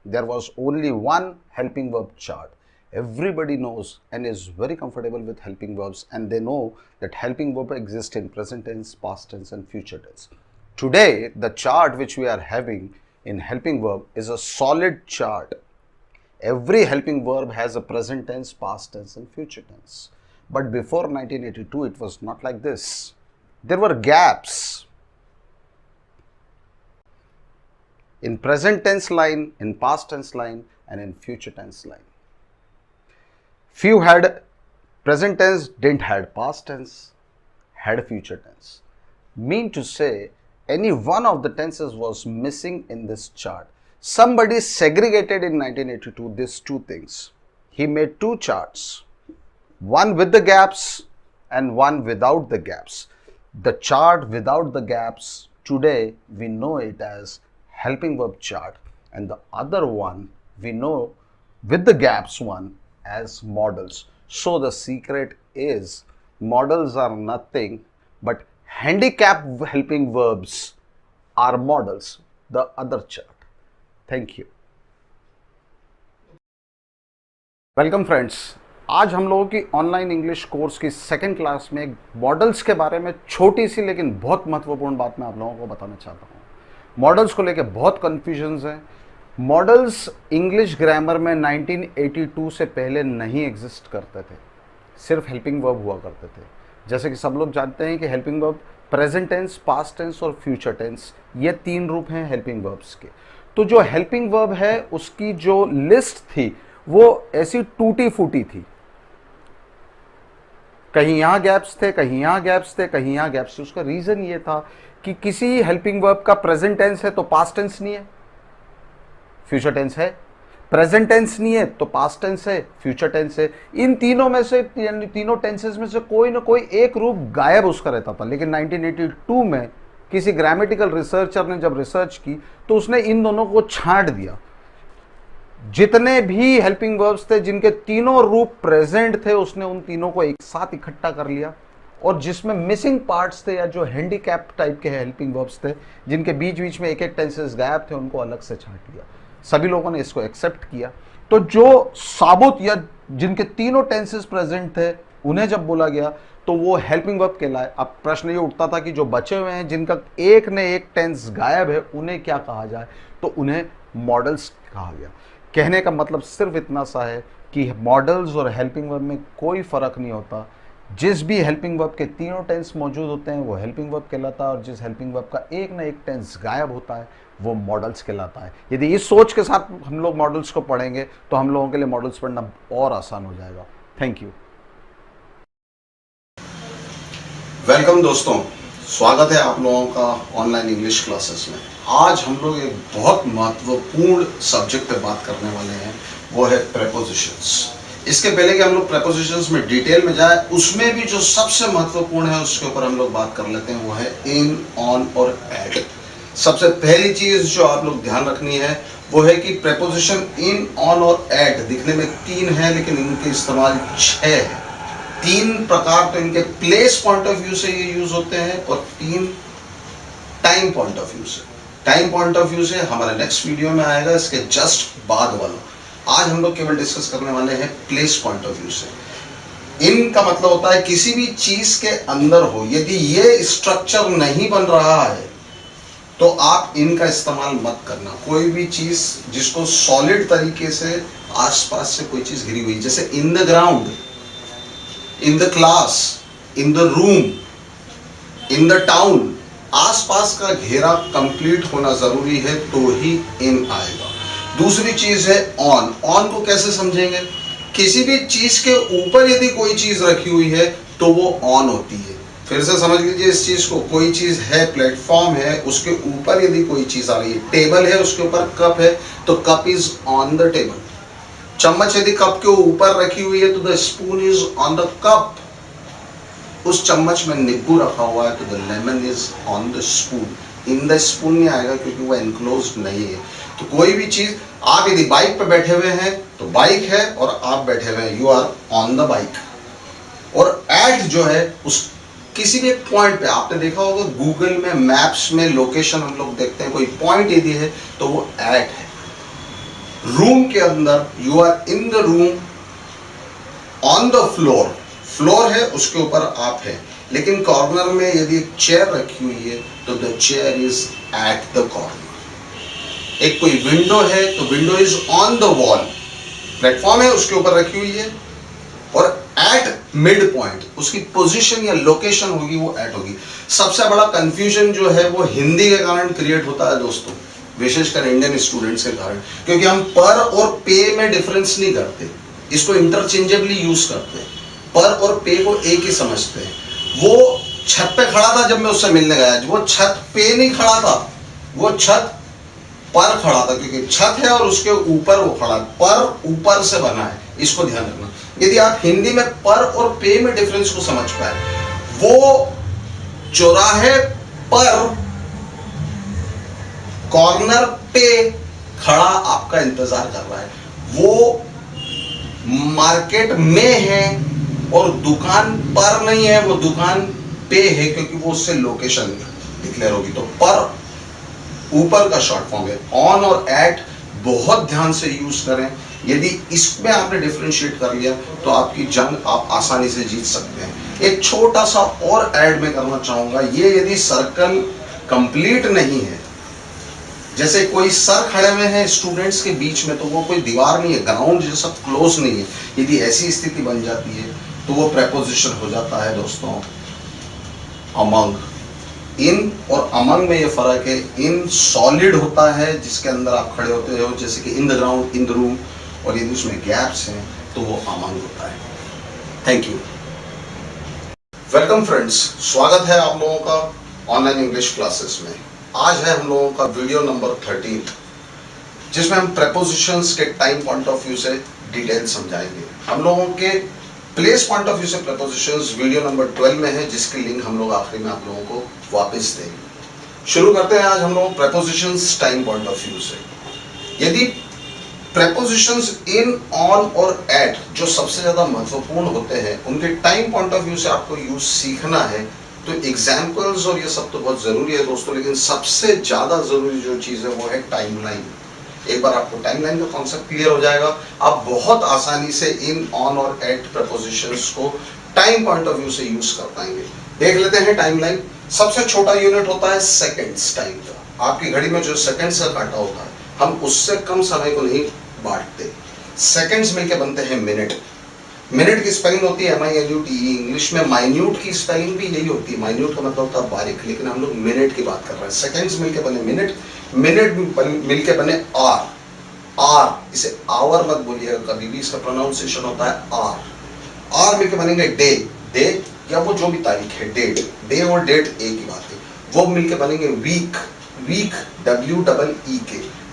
Speaker 1: There was only one helping verb chart. Everybody knows and is very comfortable with helping verbs, and they know that helping verb exists in present tense, past tense and future tense. Today the chart which we are having in helping verb is a solid chart. Every helping verb has a present tense, past tense and future tense. But before 1982, it was not like this. There were gaps in present tense line, in past tense line and in future tense line. Few had present tense, didn't had past tense, had future tense. Mean to say, any one of the tenses was missing in this chart. Somebody segregated in 1982 these two things. He made two charts, one with the gaps and one without the gaps. The chart without the gaps, today we know it as helping verb chart, and the other one we know with the gaps one as modals. So the secret is modals are nothing but handicap helping verbs are modals, the other chart. Thank you. Welcome friends, आज हम लोगों की online English course की second class में models के बारे में छोटी सी लेकिन बहुत महत्वपूर्ण बात मैं आप लोगों को बताना चाहता हूँ। मॉडल्स को लेके बहुत कन्फ्यूजन्स हैं। मॉडल्स इंग्लिश ग्रामर में 1982 से पहले नहीं एग्जिस्ट करते थे, सिर्फ हेल्पिंग वर्ब हुआ करते थे। जैसे कि सब लोग जानते हैं कि helping verb present tense, past tense और फ्यूचर टेंस, ये तीन रूप हैं हेल्पिंग वर्ब्स के। तो जो हेल्पिंग वर्ब है उसकी जो लिस्ट थी वो ऐसी टूटी फूटी थी, कहीं यहां गैप्स थे, कहीं यहां गैप्स थे, कहीं यहां गैप्स थे। उसका रीजन ये था कि किसी हेल्पिंग वर्ब का प्रेजेंट टेंस है तो पास्ट टेंस नहीं है, फ्यूचर टेंस है, प्रेजेंट टेंस नहीं है तो पास्ट टेंस है, फ्यूचर टेंस है। इन तीनों में से, तीनों टेंसेस में से कोई ना कोई एक रूप गायब उसका रहता था। लेकिन 1982 में किसी ग्रामेटिकल रिसर्चर ने जब रिसर्च की तो उसने इन दोनों को छांट दिया। जितने भी हेल्पिंग वर्ब्स थे जिनके तीनों रूप प्रेजेंट थे, उसने उन तीनों को एक साथ इकट्ठा कर लिया, और जिसमें मिसिंग पार्ट्स थे या जो हैंडीकैप टाइप के हेल्पिंग वर्ब्स थे जिनके बीच बीच में एक एक टेंसेस गायब थे, उनको अलग से छांट लिया। सभी लोगों ने इसको एक्सेप्ट किया। तो जो साबुत या जिनके तीनों टेंसेस प्रेजेंट थे उन्हें जब बोला गया तो वो हेल्पिंग वर्ब कहलाए। अब प्रश्न ये उठता था कि जो बचे हुए हैं जिनका एक ने एक टेंस गायब है, उन्हें क्या कहा जाए? तो उन्हें मॉडल्स कहा गया। कहने का मतलब सिर्फ इतना सा है कि मॉडल्स और हेल्पिंग वर्ब में कोई फर्क नहीं होता। जिस भी हेल्पिंग वर्ब के तीनों टेंस मौजूद होते हैं वो हेल्पिंग वर्ब कहलाता है, और जिस हेल्पिंग वर्ब का एक ना एक टेंस गायब होता है
Speaker 3: वो मॉडल्स कहलाता है। यदि इस सोच के साथ हम लोग मॉडल्स को पढ़ेंगे तो हम लोगों के लिए मॉडल्स पढ़ना और आसान हो जाएगा। Thank you.
Speaker 2: वेलकम दोस्तों, स्वागत है आप लोगों का ऑनलाइन इंग्लिश क्लासेस में। आज हम लोग एक बहुत महत्वपूर्ण सब्जेक्ट पे बात करने वाले हैं, वो है प्रेपोजिशंस। इसके पहले कि हम लोग प्रेपोजिशंस में डिटेल में जाए, उसमें भी जो सबसे महत्वपूर्ण है उसके ऊपर हम लोग बात कर लेते हैं, वो है इन, ऑन और एट। सबसे पहली चीज जो आप लोग ध्यान रखनी है वो है कि प्रेपोजिशन इन, ऑन और एट दिखने में 3 है, लेकिन इनके इस्तेमाल 6 है। 3 प्रकार तो इनके प्लेस पॉइंट ऑफ व्यू से ये यूज होते हैं और 3 टाइम पॉइंट ऑफ व्यू से। टाइम पॉइंट ऑफ व्यू से हमारे नेक्स्ट वीडियो में आएगा, इसके जस्ट बाद वाला। आज हम लोग केवल डिस्कस करने वाले हैं प्लेस पॉइंट ऑफ व्यू से। इन का मतलब होता है किसी भी चीज के अंदर हो, यदि ये स्ट्रक्चर नहीं बन रहा है तो आप इनका इस्तेमाल मत करना। कोई भी चीज जिसको सॉलिड तरीके से आसपास से कोई चीज घिरी हुई, जैसे in the ground, in the class, in the room, in the town, आसपास का घेरा कंप्लीट होना जरूरी है तो ही इन आएगा। दूसरी चीज है ऑन। ऑन को कैसे समझेंगे? किसी भी चीज के ऊपर यदि कोई चीज रखी हुई है तो वो ऑन होती है। फिर से समझ लीजिए इस चीज को, कोई चीज है, प्लेटफॉर्म है, उसके ऊपर यदि कोई चीज आ रही है, टेबल है, उसके ऊपर कप है, तो cup is on the table. चम्मच यदि कप के ऊपर रखी हुई है तो the spoon is on the cup. उस चम्मच में नींबू रखा हुआ है तो the lemon is on the spoon. In the spoon नहीं आएगा क्योंकि वो एनक्लोज्ड नहीं है। तो कोई भी चीज, आप यदि बाइक पे बैठे हुए हैं तो बाइक है और आप बैठे हुए हैं, you are on the bike. और एट जो है उस किसी भी पॉइंट पे, आपने देखा होगा गूगल में, मैप्स में लोकेशन हम लोग देखते हैं, कोई पॉइंट यदि है तो वो एट है। रूम के अंदर you are in the room, on the floor, floor है उसके ऊपर आप है। लेकिन कॉर्नर में यदि एक चेयर रखी हुई है तो the chair is at the corner. एक कोई विंडो है तो window is on the wall. Platform है उसके ऊपर रखी हुई है और एट मिड पॉइंट उसकी पोजीशन या लोकेशन होगी, वो एट होगी। सबसे बड़ा कंफ्यूजन जो है वो हिंदी के कारण क्रिएट होता है दोस्तों, विशेषकर इंडियन स्टूडेंट्स के कारण, क्योंकि हम पर और पे में डिफरेंस नहीं करते, इसको इंटरचेंजेबली यूज करते हैं। पर और पे को एक ही समझते हैं। वो छत पे खड़ा था जब मैं उससे मिलने गया, वो छत पे नहीं खड़ा था, वो छत पर खड़ा था, क्योंकि छत है और उसके ऊपर वो खड़ा, पर ऊपर से बना है, इसको ध्यान रखना। यदि आप हिंदी में पर और पे में डिफरेंस को समझ पाए, वो चौराहे पर कॉर्नर पे खड़ा आपका इंतजार कर रहा है, वो मार्केट में है और दुकान पर नहीं है, वो दुकान पे है, क्योंकि वो उससे लोकेशन डिक्लेयर होगी। तो पर ऊपर का शॉर्ट फॉर्म है। ऑन और एट बहुत ध्यान से यूज करें। यदि इसमें आपने डिफरेंशिएट कर लिया तो आपकी जंग आप आसानी से जीत सकते हैं। एक छोटा सा और ऐड में करना चाहूंगा, ये यदि सर्कल कंप्लीट नहीं है, जैसे कोई सर खड़े हुए हैं स्टूडेंट्स के बीच में, तो वो कोई दीवार नहीं है, ग्राउंड जैसा क्लोज नहीं है, यदि ऐसी स्थिति बन जाती है तो वो प्रेपोजिशन हो जाता है दोस्तों अमंग। इन और अमंग में ये फर्क है, इन सॉलिड होता है जिसके अंदर आप खड़े होते हो, जैसे कि in the ground, in the room, और यदि उसमें गैप्स हैं तो वो अमंग होता है। Thank you. वेलकम फ्रेंड्स, स्वागत है आप लोगों का ऑनलाइन इंग्लिश क्लासेस में। आज है हम लोगों का वीडियो नंबर 13, जिसमें हम प्रेपोजिशंस के टाइम पॉइंट ऑफ व्यू से डिटेल समझाएंगे। हम लोगों के प्लेस पॉइंट ऑफ व्यू से प्रेपोजिशंस वीडियो नंबर 12 में है, जिसकी लिंक हम लोग आखिरी में आप लोगों को वापस देंगे। शुरू करते हैं आज हम लोग prepositions time point of view से। यदि प्रेपोजिशंस इन, ऑन और एट जो सबसे ज्यादा महत्वपूर्ण होते हैं, उनके टाइम पॉइंट ऑफ व्यू से आपको यूज सीखना है, तो एग्जाम्पल्स और ये सब तो बहुत जरूरी है दोस्तों, लेकिन सबसे ज्यादा जरूरी जो चीज है वो है टाइमलाइन। एक बार आपको टाइमलाइन का कॉन्सेप्ट क्लियर हो जाएगा, आप बहुत आसानी से इन, ऑन और एट प्रेपोजिशंस को टाइम पॉइंट ऑफ व्यू से यूज कर पाएंगे। देख लेते हैं टाइमलाइन। सबसे छोटा यूनिट होता है सेकंड्स टाइम का। आपकी घड़ी में जो सेकंड्स का कांटा होता है, हम उससे कम समय को नहीं बांटते। सेकंड्स मिलके बनते हैं मिनट। मिनट की स्पेलिंग होती है MINUTE। इंग्लिश में माइन्यूट की स्पेलिंग भी यही होती है। माइन्यूट का मतलब होता है बारीक, लेकिन हम लोग मिनट की बात कर रहे हैं। सेकंड्स मिलके बने मिनट, मिनट मिलके बने आर। आर, इसे आवर मत बोलिएगा कभी भी, इसका प्रोनाउंसिएशन होता है आर। आर मिलके बनेंगे डे, डे या वो जो भी तारीख है, डेट, डे और डेट एक ही बात है। वो मिलके बनेंगे वीक, वीक WEEK,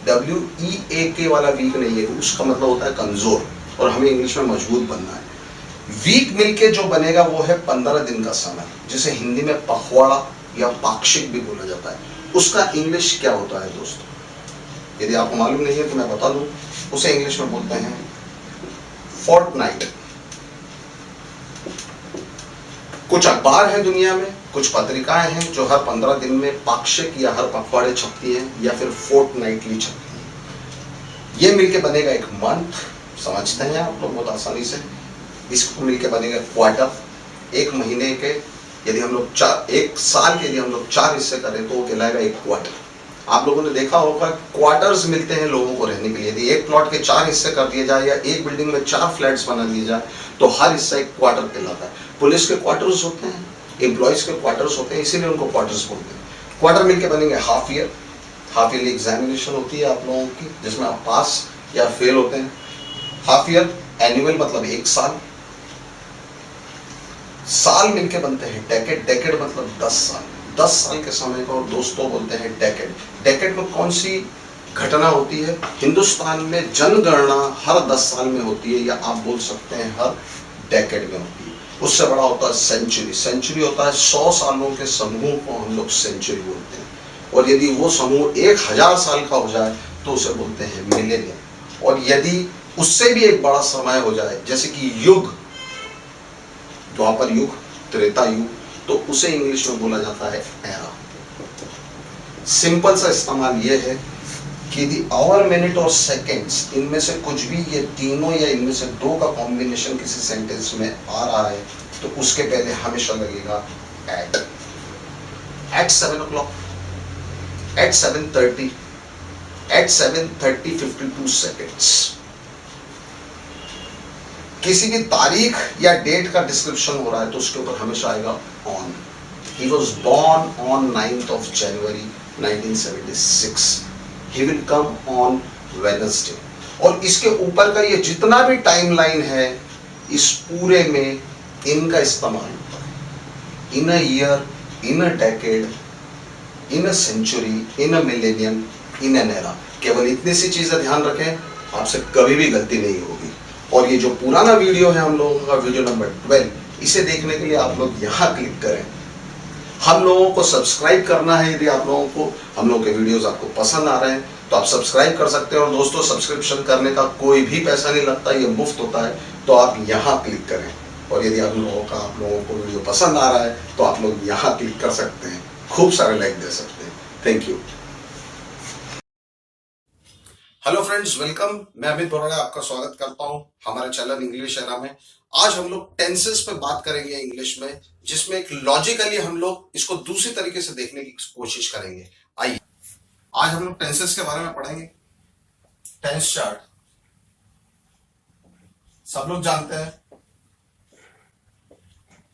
Speaker 2: WEAK वाला वीक नहीं है, उसका मतलब होता है कमजोर, और हमें इंग्लिश में मजबूत बनना है। वीक मिलके जो बनेगा वो है 15 दिन का समय, जिसे हिंदी में पखवाड़ा या पाक्षिक भी बोला जाता है। उसका इंग्लिश क्या होता है दोस्तों, यदि आपको मालूम नहीं है तो मैं बता दूं, उसे इंग्लिश में बोलते हैं फोर्टनाइट। कुछ अखबार हैं दुनिया में, कुछ पत्रिकाएं हैं जो हर 15 दिन में पाक्षिक या हर पखवाड़े छपती हैं, या फिर फोर्टनाइटली छपती हैं। ये मिलके बनेगा एक मंथ, समझते हैं आप लोग बहुत आसानी से। इसको मिलके बनेगा क्वार्टर, एक महीने के यदि हम लोग एक साल के यदि हम लोग 4 हिस्से करें तो वो कहलाएगा एक क्वार्टर। आप लोगों ने देखा होगा क्वार्टर्स मिलते हैं लोगों को रहने के लिए। यदि एक प्लॉट के 4 हिस्से कर दिए जाए या एक बिल्डिंग में 4 फ्लैट्स बना दिए जाए तो हर हिस्सा एक क्वार्टर कहलाता है। पुलिस के क्वार्टर्स होते हैं, एम्प्लॉयज के क्वार्टर्स होते हैं, इसीलिए उनको क्वार्टर्स बोलते हैं। क्वार्टर मिलके बनेंगे half year. Half yearly examination होती है आप लोगों की, जिसमें आप पास या फेल होते हैं। हाफ ईयर, एनुअल मतलब एक साल। साल मिलके बनते हैं डेकेड, डेकेड मतलब 10 साल। 10 साल के समय को दोस्तों बोलते हैं डेकेड। डेकेड में कौन सी घटना होती है? हिंदुस्तान में जनगणना हर 10 साल में होती है, या आप बोल सकते हैं हर डेकेड में होती है। उससे बड़ा होता है सेंचुरी। सेंचुरी होता है 100 सालों के समूह को हम लोग सेंचुरी बोलते हैं, और यदि वो समूह 1000 साल का हो जाए तो उसे बोलते हैं मिलेनियम। और यदि उससे भी एक बड़ा समय हो जाए, जैसे कि युग, द्वापर युग, त्रेता युग, तो उसे इंग्लिश में बोला जाता है एरा। सिंपल सा इस्तेमाल यह है कि यदि आवर, मिनट और सेकेंड्स, इनमें से कुछ भी ये तीनों या इनमें से 2 का कॉम्बिनेशन किसी सेंटेंस में आ रहा है तो उसके पहले हमेशा लगेगा at. At 7 o'clock, at 7:30, at 7:30 52 seconds। किसी भी तारीख या डेट का डिस्क्रिप्शन हो रहा है तो उसके ऊपर हमेशा आएगा on. He was born on 9th of January 1976. He will come on Wednesday। और इसके ऊपर का ये जितना भी टाइमलाइन है, इस पूरे में इनका इस्तेमाल होता है। In a year, in a decade, in a century, in a millennium, in an era. केवल इतनी सी चीजें ध्यान रखें, आपसे कभी भी गलती नहीं होगी। और ये जो पुराना वीडियो है हम लोगों का, वीडियो नंबर 12, इसे देखने के लिए आप लोग यहाँ क्लिक करें। हम लोगों को सब्सक्राइब करना है। यदि आप लोगों को हम लोगों के वीडियोस आपको पसंद आ रहे हैं तो आप सब्सक्राइब कर सकते हैं। और दोस्तों, सब्सक्रिप्शन करने का कोई भी पैसा नहीं लगता, ये मुफ्त होता है, तो आप यहाँ क्लिक करें। और यदि आप लोगों को वीडियो पसंद आ रहा है तो आप लोग यहाँ क्लिक कर सकते हैं, खूब सारे लाइक दे सकते हैं। Thank you. Hello friends, welcome. मैं अमित बोराड़ा आपका स्वागत करता हूं हमारे चैनल इंग्लिश एरा में। आज हम लोग टेंसेस पे बात करेंगे इंग्लिश में, जिसमें एक लॉजिकली हम लोग इसको दूसरी तरीके से देखने की कोशिश करेंगे। आइए, आज हम लोग टेंसेस के बारे में पढ़ेंगे। टेंस चार्ट सब लोग जानते हैं।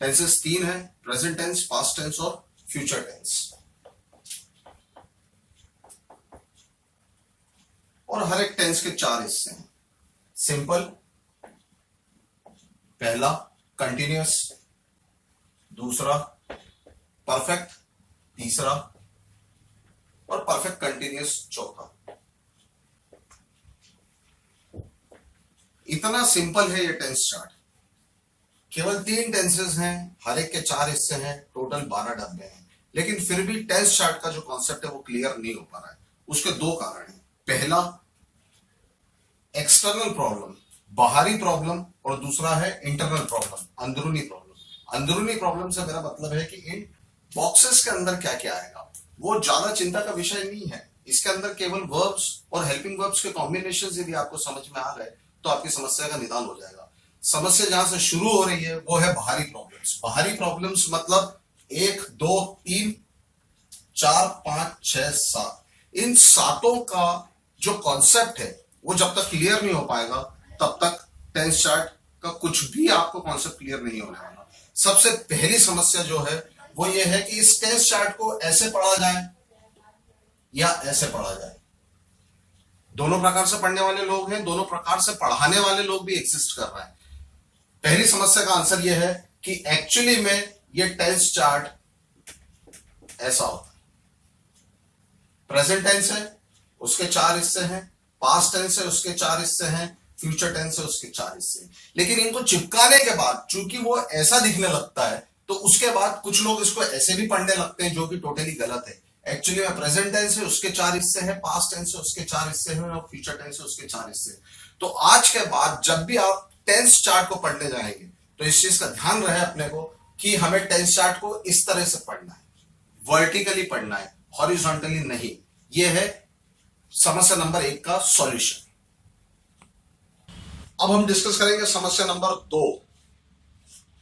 Speaker 2: टेंसेस 3 है, प्रेजेंट टेंस, पास्ट टेंस और फ्यूचर टेंस। और हर एक टेंस के 4 हिस्से हैं। सिंपल पहला, कंटिन्यूअस दूसरा, परफेक्ट तीसरा, और परफेक्ट कंटिन्यूअस चौथा। इतना सिंपल है ये टेंस चार्ट। केवल 3 टेंसेस हैं, हर एक के 4 हिस्से हैं, टोटल 12 डब्बे हैं। लेकिन फिर भी टेंस चार्ट का जो कॉन्सेप्ट है वो क्लियर नहीं हो पा रहा है। उसके 2 कारण हैं। पहला, एक्सटर्नल प्रॉब्लम, बाहरी प्रॉब्लम, और दूसरा है इंटरनल प्रॉब्लम, अंदरूनी प्रॉब्लम। अंदरूनी प्रॉब्लम से मेरा मतलब है कि इन बॉक्सेस के अंदर क्या क्या आएगा वो ज्यादा चिंता का विषय नहीं है। इसके अंदर केवल वर्ब्स और हेल्पिंग वर्ब्स के कॉम्बिनेशन यदि आपको समझ में आ गए तो आपकी समस्या का निदान हो जाएगा। समस्या जहां से शुरू हो रही है वो है बाहरी प्रॉब्लम्स। बाहरी प्रॉब्लम्स मतलब 1, 2, 3, 4, 5, 6, 7, इन 7 का जो कॉन्सेप्ट है वो जब तक क्लियर नहीं हो पाएगा तब तक टेंस चार्ट का कुछ भी आपको कॉन्सेप्ट क्लियर नहीं होने वाला। सबसे पहली समस्या जो है वो ये है कि इस टेंस चार्ट को ऐसे पढ़ा जाए या ऐसे पढ़ा जाए। दोनों प्रकार से पढ़ने वाले लोग हैं, दोनों प्रकार से पढ़ाने वाले लोग भी एग्जिस्ट कर रहे हैं। पहली समस्या का आंसर यह है कि एक्चुअली में ये टेंस चार्ट ऐसा होता है। प्रेजेंट टेंस है, उसके 4 हिस्से हैं, पास्ट टेंस है, उसके 4 हिस्से हैं, फ्यूचर टेंस है, उसके 4 हिस्से हैं। लेकिन इनको चिपकाने के बाद चूंकि वो ऐसा दिखने लगता है तो उसके बाद कुछ लोग इसको ऐसे भी पढ़ने लगते हैं, जो कि टोटली गलत है। एक्चुअली में प्रेजेंट टेंस है, उसके 4 हिस्से हैं, पास्ट टेंस है, उसके 4 हिस्से हैं, और फ्यूचर टेंस है, उसके 4 हिस्से हैं। तो आज के बाद जब भी आप टेंस चार्ट को पढ़ने जाएंगे तो इस चीज का ध्यान रहे अपने को कि हमें टेंस चार्ट को इस तरह से पढ़ना है, वर्टिकली पढ़ना है, हॉरिजॉन्टली नहीं। यह है समस्या नंबर 1 का सॉल्यूशन। अब हम डिस्कस करेंगे समस्या नंबर 2।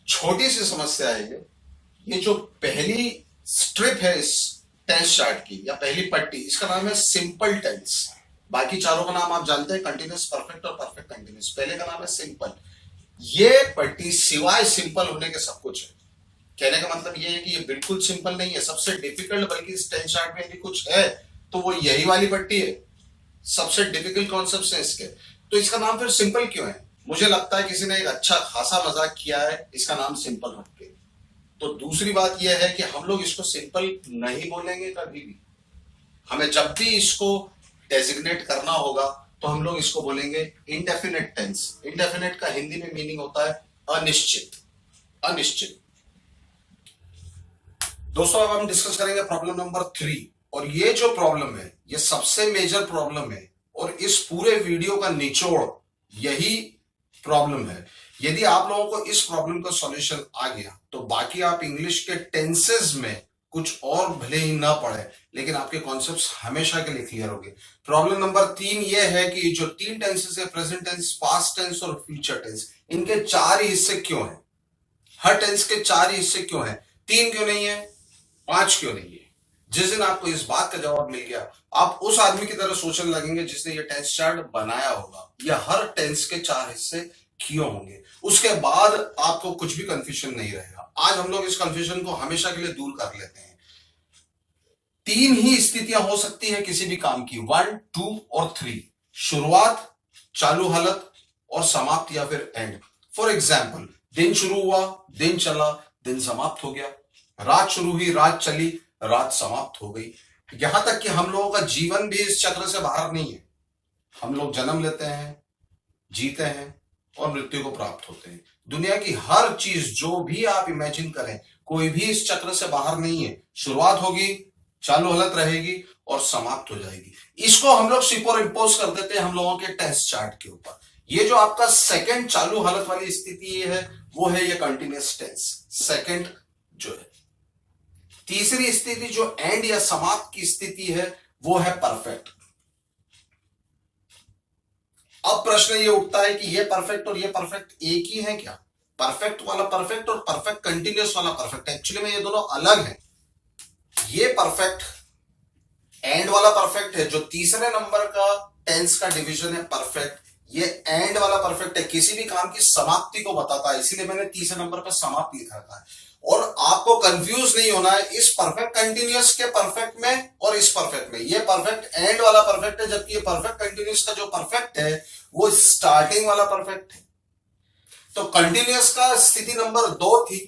Speaker 2: छोटी सी समस्या है ये जो पहली स्ट्रिप है इस टेंस चार्ट की या पहली पट्टी, इसका नाम है सिंपल टेंस। बाकी चारों का नाम आप जानते हैं, कंटिन्यूअस, परफेक्ट और परफेक्ट कंटिन्यूअस। पहले का नाम है सिंपल। ये पट्टी सिवाय सिंपल होने के सब कुछ है। कहने का मतलब ये है कि ये बिल्कुल सिंपल नहीं है, सबसे डिफिकल्ट, बल्कि इस टेंस चार्ट में यदि कुछ है तो वो यही वाली पट्टी है। सबसे डिफिकल्ट कॉन्सेप्ट है इसके, तो इसका नाम फिर सिंपल क्यों है? मुझे लगता है किसी ने एक अच्छा खासा मजाक किया है इसका नाम सिंपल रख के। तो दूसरी बात यह है कि हम लोग इसको सिंपल नहीं बोलेंगे कभी भी। हमें जब भी इसको डेजिग्नेट करना होगा तो हम लोग इसको बोलेंगे इंडेफिनेट टेंस। इंडेफिनेट का हिंदी में मीनिंग होता है अनिश्चित। अनिश्चित। दोस्तों अब हम डिस्कस करेंगे प्रॉब्लम नंबर 3, और ये जो प्रॉब्लम है ये सबसे मेजर प्रॉब्लम है, और इस पूरे वीडियो का निचोड़ यही प्रॉब्लम है। यदि आप लोगों को इस प्रॉब्लम का सॉल्यूशन आ गया तो बाकी आप इंग्लिश के टेंसेस में कुछ और भले ही ना पढ़े, लेकिन आपके कॉन्सेप्ट्स हमेशा के लिए क्लियर होंगे। प्रॉब्लम नंबर 3 ये है कि जो 3 टेंसेस है, प्रेजेंट टेंस, पास्ट टेंस और फ्यूचर टेंस, इनके 4 ही हिस्से क्यों हैं? हर टेंस के 4 ही हिस्से क्यों हैं? 3 क्यों नहीं है? 5 क्यों नहीं है? जिस दिन आपको इस बात का जवाब मिल गया, आप उस आदमी की तरह सोचने लगेंगे जिसने ये टेंस चार्ट बनाया होगा, या हर टेंस के 4 हिस्से क्यों होंगे। उसके बाद आपको कुछ भी कंफ्यूजन नहीं रहेगा। आज हम लोग इस कंफ्यूजन को हमेशा के लिए दूर कर लेते हैं। 3 ही स्थितियां हो सकती है किसी भी काम की, 1, 2 और 3। शुरुआत, चालू हालत और समाप्त या फिर एंड। फॉर एग्जाम्पल, दिन शुरू हुआ, दिन चला, दिन समाप्त हो गया। रात शुरू हुई, रात चली, रात समाप्त हो गई। यहां तक कि हम लोगों का जीवन भी इस चक्र से बाहर नहीं है। हम लोग जन्म लेते हैं, जीते हैं और मृत्यु को प्राप्त होते हैं। दुनिया की हर चीज जो भी आप इमेजिन करें, कोई भी इस चक्र से बाहर नहीं है। शुरुआत होगी, चालू हालत रहेगी और समाप्त हो जाएगी। इसको हम लोग सुपर इंपोज कर देते हैं हम लोगों के टेंस चार्ट के ऊपर। ये जो आपका सेकंड चालू हालत वाली स्थिति है वो है ये कंटिन्यूअस टेंस, सेकंड जो है। तीसरी स्थिति जो एंड या समाप्त की स्थिति है वो है परफेक्ट। अब प्रश्न ये उठता है कि ये परफेक्ट और ये परफेक्ट एक ही है क्या? परफेक्ट वाला परफेक्ट और परफेक्ट कंटिन्यूअस वाला परफेक्ट, एक्चुअली में ये दोनों अलग हैं। ये परफेक्ट एंड वाला परफेक्ट है, जो तीसरे नंबर का टेंस का डिवीजन है परफेक्ट। ये एंड वाला परफेक्ट है, किसी भी काम की समाप्ति को बताता है, इसीलिए मैंने तीसरे नंबर पर समाप्त लिखा था। और आपको कंफ्यूज नहीं होना है इस परफेक्ट कंटिन्यूअस के परफेक्ट में और इस परफेक्ट में। ये परफेक्ट एंड वाला परफेक्ट है, जबकि ये परफेक्ट कंटिन्यूअस का जो परफेक्ट है वो स्टार्टिंग वाला परफेक्ट है। तो कंटिन्यूअस का स्थिति नंबर 2 थी,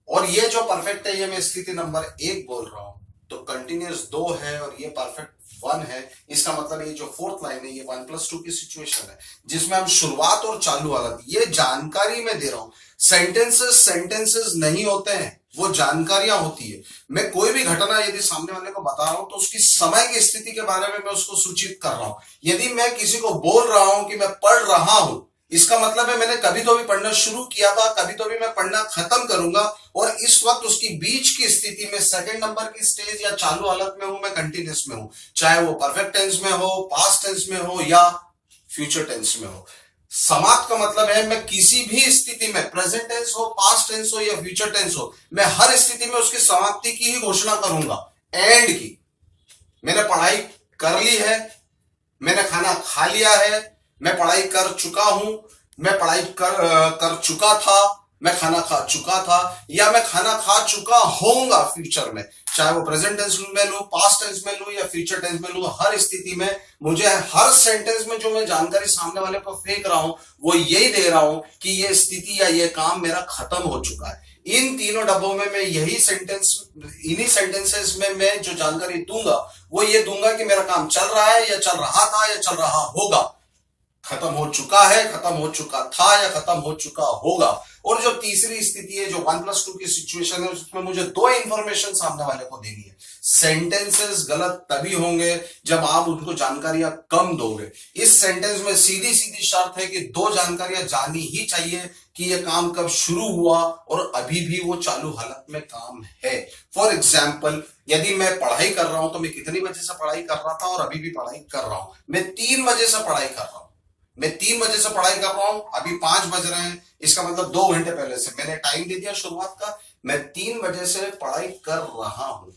Speaker 2: और ये जो परफेक्ट है ये मैं स्थिति नंबर 1 बोल रहा हूं। तो कंटिन्यूअस 2 है और ये परफेक्ट 1 है। इसका मतलब ये जो 4th लाइन है ये 1+2 की सिचुएशन है, जिसमें हम शुरुआत और चालू हालत, ये जानकारी मैं दे रहा हूं। सेंटेंसेस नहीं होते हैं, वो जानकारियां होती है। मैं कोई भी घटना यदि सामने वाले को बता रहा हूं तो उसकी समय की स्थिति के बारे में मैं उसको सूचित कर रहा हूं। यदि मैं किसी को बोल रहा हूं कि मैं पढ़ रहा हूं, इसका मतलब है मैंने कभी तो भी पढ़ना शुरू किया था, कभी तो भी मैं पढ़ना खत्म करूंगा, और इस वक्त उसकी बीच की स्थिति में सेकंड नंबर की स्टेज या चालू हालत में हूं, मैं कंटिन्यूअस में हूं, चाहे वो परफेक्ट टेंस में हो, पास्ट टेंस में हो या फ्यूचर टेंस में हो। समाप्त का मतलब है मैं किसी भी स्थिति में, प्रेजेंट टेंस हो, पास्ट टेंस हो या फ्यूचर टेंस हो, मैं हर स्थिति में उसकी समाप्ति की ही घोषणा करूंगा, एंड की। मैंने पढ़ाई कर ली है, मैंने खाना खा लिया है, मैं पढ़ाई कर चुका हूं, मैं पढ़ाई कर चुका था, मैं खाना खा चुका था, या मैं खाना खा चुका होऊंगा फ्यूचर में, चाहे वो प्रेजेंट टेंस में लूं, पास्ट टेंस में लूं या फ्यूचर टेंस में लूं, हर स्थिति में मुझे हर सेंटेंस में जो मैं जानकारी सामने वाले को फेंक रहा हूं वो यही दे रहा हूं कि ये स्थिति या ये काम मेरा खत्म हो चुका है। इन तीनों डब्बों में मैं यही सेंटेंस, इन्हीं सेंटेंसेस में मैं जो जानकारी दूंगा वो ये दूंगा कि मेरा काम चल रहा है या चल रहा था या चल रहा होगा, खत्म हो चुका है, खत्म हो चुका था या खत्म हो चुका होगा। और जो तीसरी स्थिति है जो 1+2 की सिचुएशन है उसमें मुझे दो इंफॉर्मेशन सामने वाले को देनी है। सेंटेंसेस गलत तभी होंगे जब आप उनको जानकारियां कम दोगे। इस सेंटेंस में सीधी सीधी शर्त है कि दो जानकारियां जानी ही चाहिए कि यह काम कब शुरू हुआ और अभी भी वो चालू हालत में काम है। फॉर एग्जाम्पल, यदि मैं पढ़ाई कर रहा हूं तो मैं कितनी बजे से पढ़ाई कर रहा था और अभी भी पढ़ाई कर रहा हूं। मैं 3 बजे से पढ़ाई कर रहा हूं, मैं 3 बजे से पढ़ाई कर रहा हूं, अभी 5 बज रहे हैं, इसका मतलब 2 घंटे पहले से मैंने टाइम दे दिया शुरुआत का। मैं 3 बजे से पढ़ाई कर रहा हूं,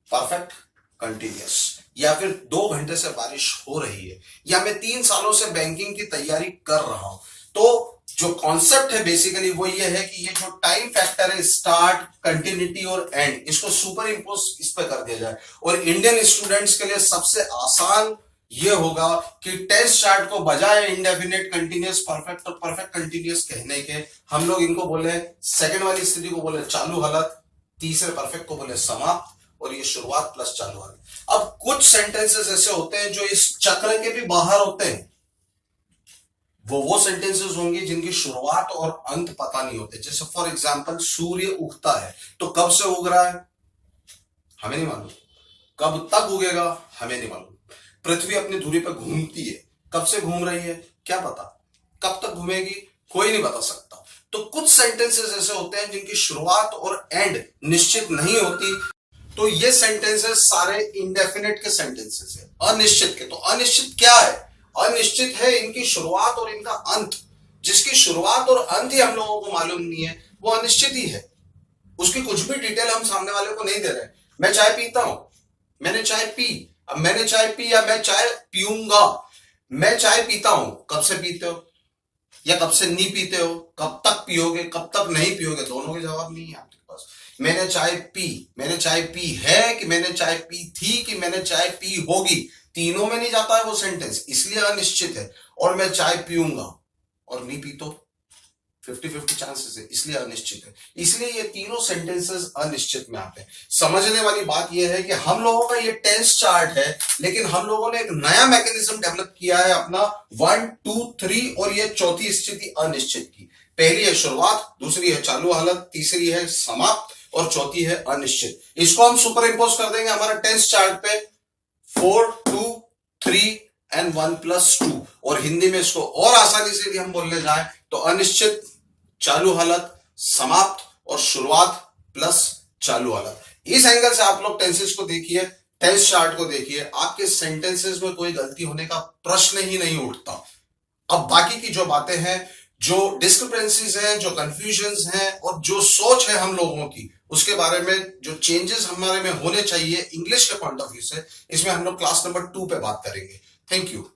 Speaker 2: परफेक्ट कंटिन्यूअस। या फिर 2 घंटे से बारिश हो रही है, या मैं 3 सालों से बैंकिंग की तैयारी कर रहा हूं। तो जो कॉन्सेप्ट है बेसिकली वो ये है कि ये जो टाइम फैक्टर है, स्टार्ट, कंटिन्यूटी और एंड, इसको सुपर इंपोज इस पे कर दिया जाए। और इंडियन स्टूडेंट्स के लिए सबसे आसान ये होगा कि टेंस चार्ट को बजाय इंडेफिनिट, कंटिन्यूअस, परफेक्ट और परफेक्ट कंटिन्यूअस कहने के हम लोग इनको बोले, सेकंड वाली स्थिति को बोले चालू हालत, तीसरे परफेक्ट को बोले समाप्त, और ये शुरुआत प्लस चालू हालत। अब कुछ सेंटेंसेस ऐसे होते हैं जो इस चक्र के भी बाहर होते हैं। वो सेंटेंसेस होंगे जिनकी शुरुआत और अंत पता नहीं होते। जैसे फॉर एग्जांपल, सूर्य उगता है, तो कब से उग रहा है हमें नहीं मालूम, कब तक उगेगा हमें नहीं मालूम। पृथ्वी अपनी धुरी पर घूमती है, कब से घूम रही है क्या पता, कब तक घूमेगी कोई नहीं बता सकता। तो कुछ सेंटेंसेस ऐसे होते हैं जिनकी शुरुआत और एंड निश्चित नहीं होती। तो ये सेंटेंसेस सारे इंडेफिनिट के सेंटेंसेस है, अनिश्चित के। तो अनिश्चित क्या है? अनिश्चित है इनकी शुरुआत और इनका अंत। जिसकी शुरुआत और अंत ही हम लोगों को मालूम नहीं है वो अनिश्चित ही है। उसकी कुछ भी डिटेल हम सामने वाले को नहीं दे रहे। मैं चाय पीता हूं, मैंने चाय पी, अब मैंने चाय पी या मैं चाय पीऊंगा। मैं चाय पीता हूं, कब से पीते हो या कब से नहीं पीते हो, कब तक पियोगे, कब तक नहीं पियोगे, दोनों के जवाब नहीं है आपके पास। मैंने चाय पी है कि मैंने चाय पी थी कि मैंने चाय पी होगी, तीनों में नहीं जाता है वो सेंटेंस, इसलिए अनिश्चित है। और मैं चाय पीऊंगा और नहीं पी तो 50-50 चांसेस है, इसलिए अनिश्चित है। इसलिए ये तीनों सेंटेंसेस अनिश्चित में आते हैं। समझने वाली बात यह है कि हम लोगों का ये टेंस चार्ट है, लेकिन हम लोगों ने एक नया मैकेनिज्म डेवलप किया है अपना 1, 2, 3, और ये चौथी स्थिति अनिश्चित की। पहली है शुरुआत, दूसरी है चालू हालत, तीसरी है समाप्त और चौथी है अनिश्चित। इसको हम सुपर इंपोज कर देंगे हमारा टेंस चार्ट पे, 4, 2, 3 एंड 1+2। और हिंदी में इसको और आसानी से यदि हम बोलने जाए तो अनिश्चित, चालू हालत, समाप्त और शुरुआत प्लस चालू हालत। इस एंगल से आप लोग टेंसेस को देखिए, टेंस चार्ट को देखिए, आपके सेंटेंसेस में कोई गलती होने का प्रश्न ही नहीं उठता। अब बाकी की जो बातें हैं, जो डिस्क्रिपेंसीज हैं, जो कंफ्यूजन्स हैं और जो सोच है हम लोगों की, उसके बारे में जो चेंजेस हमारे में होने चाहिए इंग्लिश के पॉइंट ऑफ व्यू से, इसमें हम लोग क्लास नंबर 2 पे बात करेंगे। Thank you.